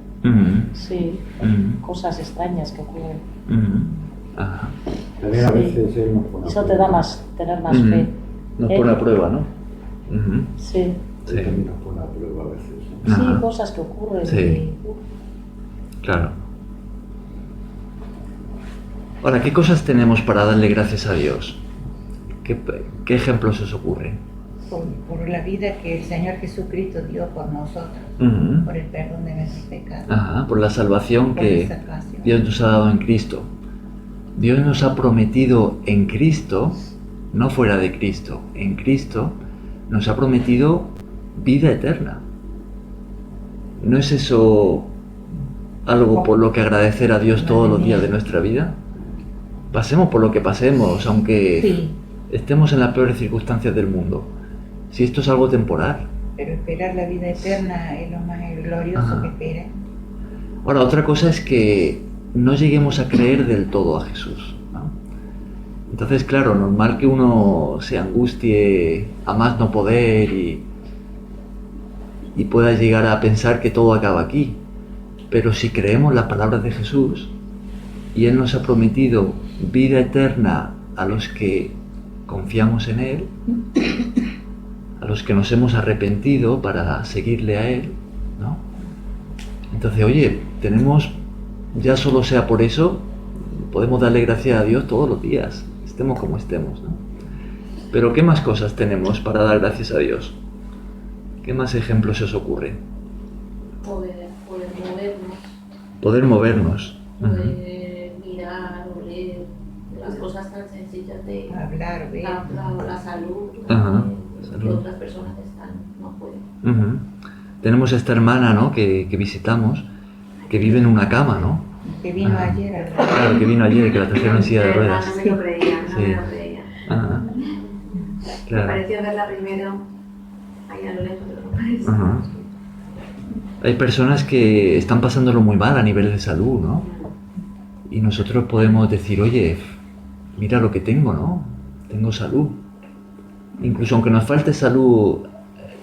Sí, cosas extrañas que ocurren. También a veces él nos pone eso te da tener más fe. Nos pone a prueba, ¿no? Sí. Él también nos pone a prueba a veces. Sí, cosas que ocurren. Sí. Claro. Ahora, ¿qué cosas tenemos para darle gracias a Dios? ¿Qué ejemplos os ocurren? Por la vida que el Señor Jesucristo dio por nosotros, por el perdón de nuestros pecados. Por la salvación que Dios nos ha dado en Cristo. Dios nos ha prometido en Cristo, no fuera de Cristo, en Cristo, nos ha prometido vida eterna. ¿No es eso algo por lo que agradecer a Dios todos los días de nuestra vida? Pasemos por lo que pasemos, aunque estemos en las peores circunstancias del mundo. Si esto es algo temporal. Pero esperar la vida eterna es lo más glorioso que espera. Ahora, otra cosa es que no lleguemos a creer del todo a Jesús, ¿no? Entonces, claro, normal que uno se angustie a más no poder y pueda llegar a pensar que todo acaba aquí. Pero si creemos las palabras de Jesús y Él nos ha prometido vida eterna a los que confiamos en Él, a los que nos hemos arrepentido para seguirle a Él, ¿no? Entonces, oye, tenemos, ya solo sea por eso, podemos darle gracias a Dios todos los días, estemos como estemos, ¿no? Pero ¿qué más cosas tenemos para dar gracias a Dios? ¿Qué más ejemplos se os ocurren? Poder movernos. Poder movernos. Poder mirar o leer las cosas tan sencillas de hablar, ver. La salud. Que otras personas no pueden. Tenemos esta hermana, ¿no? que visitamos, que vive en una cama, ¿no? Que vino ayer. Claro, que vino ayer, que la trajeron en silla de ruedas. No me lo creía, no me lo creía. Claro. Me pareció verla primero ahí a lo lejos, pero no parece. Hay personas que están pasándolo muy mal a nivel de salud, ¿no? Y nosotros podemos decir, oye, mira lo que tengo, ¿no? Tengo salud. Incluso aunque nos falte salud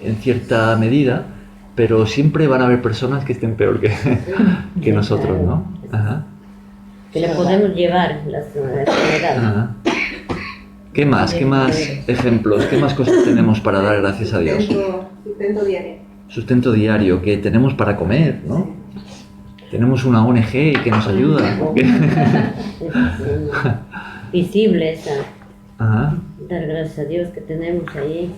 en cierta medida, pero siempre van a haber personas que estén peor que nosotros, ¿no? Que le podemos llevar las enfermedades. ¿Qué más ejemplos? ¿Qué más cosas tenemos para dar gracias a Dios? Sustento diario. Sustento diario, que tenemos para comer, ¿no? Tenemos una ONG que nos ayuda. Visibles dar gracias a Dios que tenemos ahí,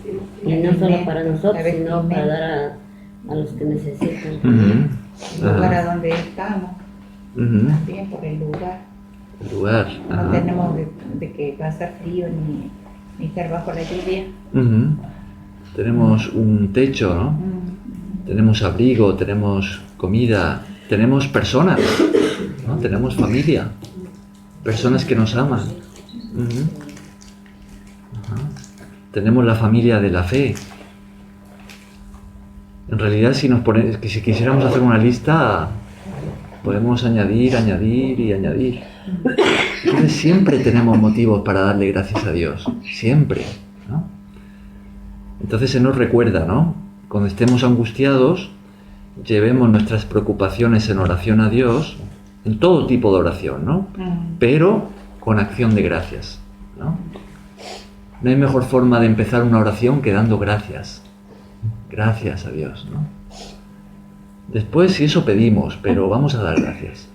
y no solo para nosotros, sino para dar a los que necesitan. El lugar a donde estamos, también por el lugar. No tenemos de que pasar frío ni estar bajo la lluvia. Tenemos un techo, ¿no? Tenemos abrigo, tenemos comida, tenemos personas, ¿no? Tenemos familia, personas que nos aman. Tenemos la familia de la fe. En realidad, si quisiéramos hacer una lista, podemos añadir y añadir. Entonces, siempre tenemos motivos para darle gracias a Dios, siempre, ¿no? Entonces se nos recuerda, ¿no? Cuando estemos angustiados, llevemos nuestras preocupaciones en oración a Dios, en todo tipo de oración, ¿no? Pero con acción de gracias, ¿no? No hay mejor forma de empezar una oración que dando gracias. Gracias a Dios, ¿no? Después, si eso pedimos, pero vamos a dar gracias.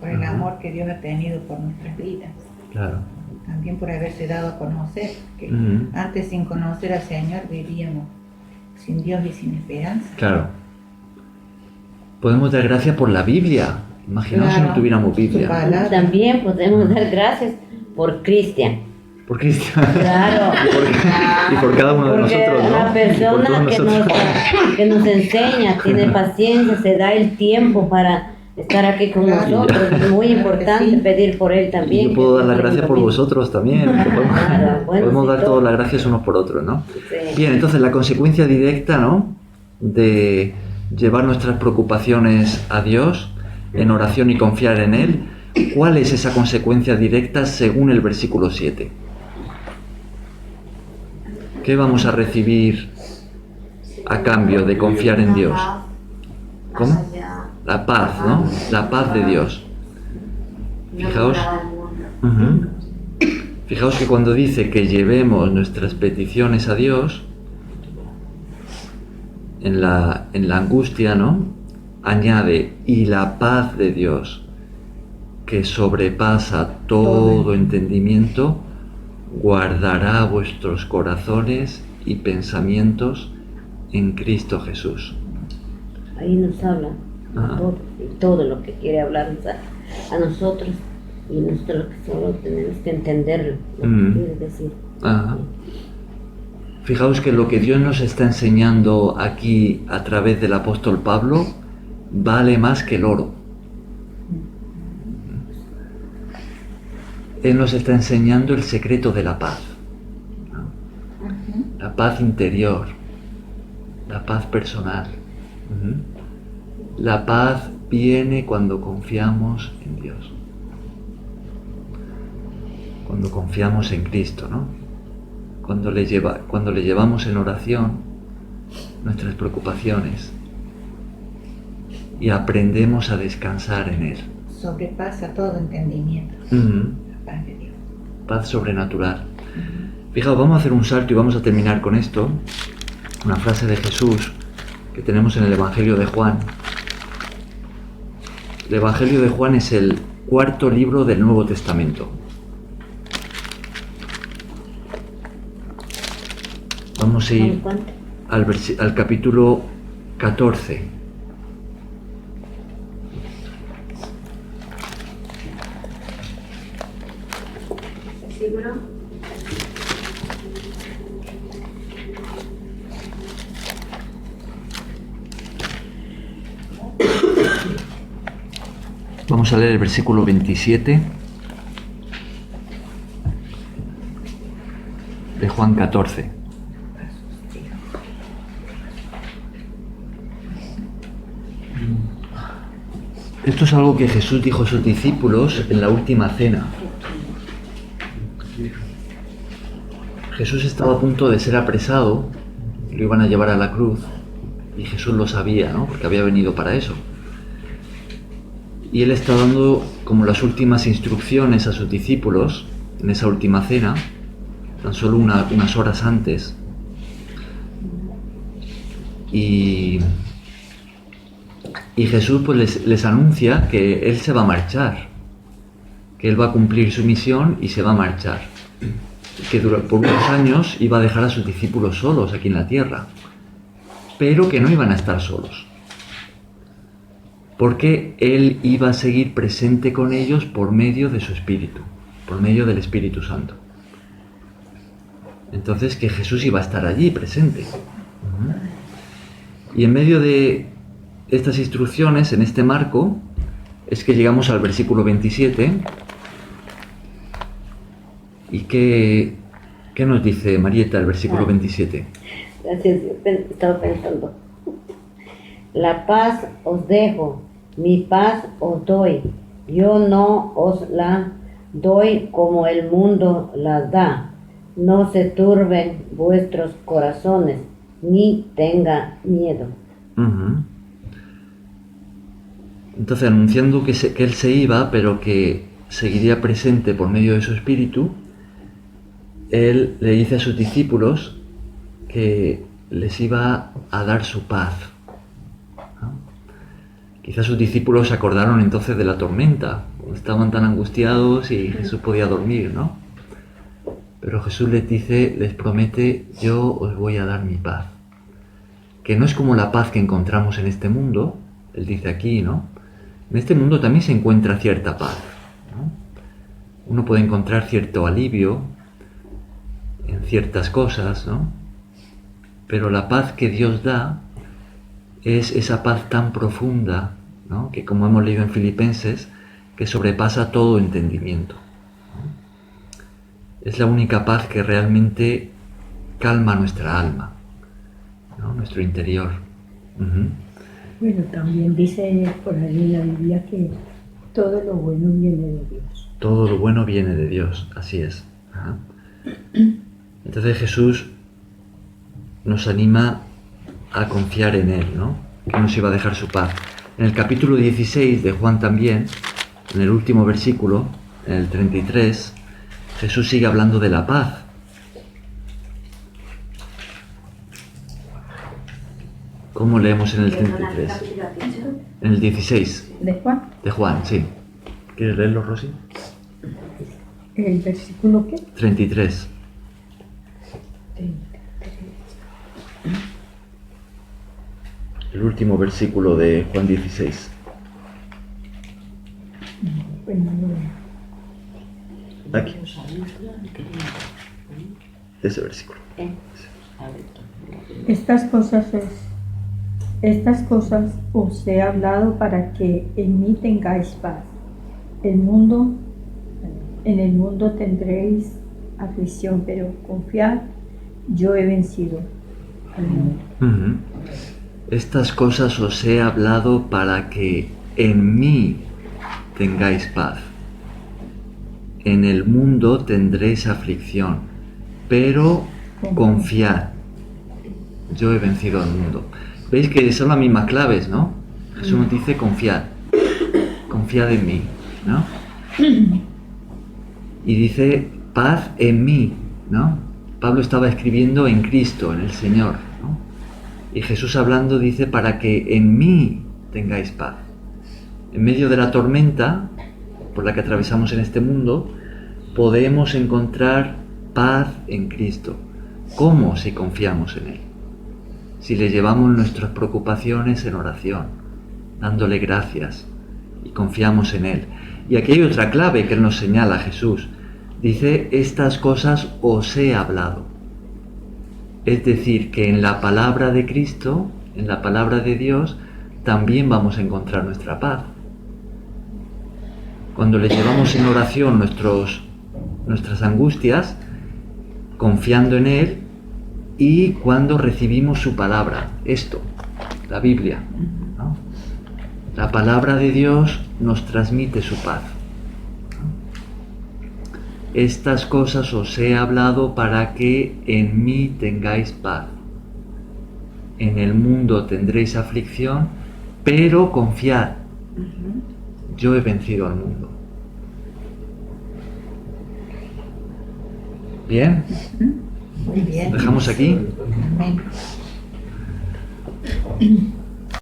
Por el amor que Dios ha tenido por nuestras vidas. Claro. También por haberse dado a conocer, que antes sin conocer al Señor vivíamos sin Dios y sin esperanza. Claro. Podemos dar gracias por la Biblia. Imaginaos si no tuviéramos Biblia. También podemos dar gracias por Cristian. por Cristian. Claro. Y por cada uno de Porque nosotros, ¿no? la persona que nos enseña, tiene paciencia, se da el tiempo para estar aquí con nosotros. Es muy importante pedir por él también. Y yo puedo dar las gracias por vosotros también. Podemos dar todas las gracias unos por otros, ¿no? Sí. Bien, entonces la consecuencia directa, ¿no?, de llevar nuestras preocupaciones a Dios en oración y confiar en Él. ¿Cuál es esa consecuencia directa según el versículo 7? ¿Qué vamos a recibir a cambio de confiar en Dios? ¿Cómo? La paz, ¿no? La paz de Dios. Fijaos. Fijaos que cuando dice que llevemos nuestras peticiones a Dios, en la angustia, ¿no?, añade, y la paz de Dios, que sobrepasa todo entendimiento, guardará vuestros corazones y pensamientos en Cristo Jesús. Ahí nos habla todo lo que quiere hablarnos a nosotros, y nosotros solo tenemos que entender lo que quiere decir. Fijaos que lo que Dios nos está enseñando aquí a través del apóstol Pablo vale más que el oro. Él nos está enseñando el secreto de la paz, ¿no? La paz interior, la paz personal. La paz viene cuando confiamos en Dios, cuando confiamos en Cristo, ¿no? Cuando le llevamos en oración nuestras preocupaciones y aprendemos a descansar en Él. Sobrepasa todo entendimiento. La paz de Dios. Paz sobrenatural. Fijaos, vamos a hacer un salto y vamos a terminar con esto. Una frase de Jesús que tenemos en el Evangelio de Juan. El Evangelio de Juan es el cuarto libro del Nuevo Testamento. Vamos a ir al capítulo 14. Versículo. Vamos a leer el versículo 27 de Juan 14. Esto es algo que Jesús dijo a sus discípulos en la última cena. Jesús estaba a punto de ser apresado, lo iban a llevar a la cruz, y Jesús lo sabía, ¿no?, porque había venido para eso. Y Él está dando como las últimas instrucciones a sus discípulos en esa última cena, tan solo unas horas antes. Y Jesús pues les anuncia que Él se va a marchar, que Él va a cumplir su misión y se va a marchar. Que por unos años iba a dejar a sus discípulos solos aquí en la tierra, pero que no iban a estar solos, porque Él iba a seguir presente con ellos por medio de su Espíritu, por medio del Espíritu Santo. Entonces que Jesús iba a estar allí presente. Y en medio de estas instrucciones, en este marco, es que llegamos al versículo 27. ¿Y qué nos dice Marieta el versículo 27? Gracias, estaba pensando. La paz os dejo, mi paz os doy. Yo no os la doy como el mundo la da. No se turben vuestros corazones, ni tenga miedo. Entonces, anunciando que Él se iba, pero que seguiría presente por medio de su Espíritu, Él le dice a sus discípulos que les iba a dar su paz, ¿no? Quizás sus discípulos se acordaron entonces de la tormenta, estaban tan angustiados y Jesús podía dormir, ¿no? Pero Jesús les dice, les promete, yo os voy a dar mi paz, que no es como la paz que encontramos en este mundo. Él dice aquí, ¿no? En este mundo también se encuentra cierta paz, ¿no? Uno puede encontrar cierto alivio, ciertas cosas, ¿no? Pero la paz que Dios da es esa paz tan profunda, ¿no? Que, como hemos leído en Filipenses, que sobrepasa todo entendimiento, ¿no? Es la única paz que realmente calma nuestra alma, ¿no? Nuestro interior. Bueno, también dice por ahí en la Biblia que todo lo bueno viene de Dios. Todo lo bueno viene de Dios, así es. Ajá. Entonces Jesús nos anima a confiar en Él, ¿no? Que nos iba a dejar su paz. En el capítulo 16 de Juan también, en el último versículo, en el 33, Jesús sigue hablando de la paz. ¿Cómo leemos en el 33? En el 16. ¿De Juan? De Juan, sí. ¿Quieres leerlo, Rosy? ¿El versículo qué? 33. El último versículo de Juan 16. Bueno, no veo. Aquí. Ese versículo. Estas cosas os he hablado para que en mí tengáis paz. En el mundo tendréis aflicción, pero confiad, yo he vencido al mundo. Estas cosas os he hablado para que en mí tengáis paz. En el mundo tendréis aflicción, pero confiad, yo he vencido al mundo. ¿Veis que son las mismas claves, no? Jesús nos dice confiad en mí, ¿no? Y dice paz en mí, ¿no? Pablo estaba escribiendo en Cristo, en el Señor, ¿no? Y Jesús hablando dice para que en mí tengáis paz. En medio de la tormenta por la que atravesamos en este mundo, podemos encontrar paz en Cristo. ¿Cómo? Si confiamos en Él. Si le llevamos nuestras preocupaciones en oración, dándole gracias y confiamos en Él. Y aquí hay otra clave que Él nos señala, Jesús. Dice, estas cosas os he hablado. Es decir, que en la palabra de Cristo, en la palabra de Dios, también vamos a encontrar nuestra paz. Cuando le llevamos en oración nuestras angustias, confiando en Él, y cuando recibimos su palabra, esto, la Biblia, ¿no? La palabra de Dios nos transmite su paz. Estas cosas os he hablado para que en mí tengáis paz. En el mundo tendréis aflicción, pero confiad, yo he vencido al mundo. ¿Bien? Muy bien. ¿Dejamos aquí? Amén.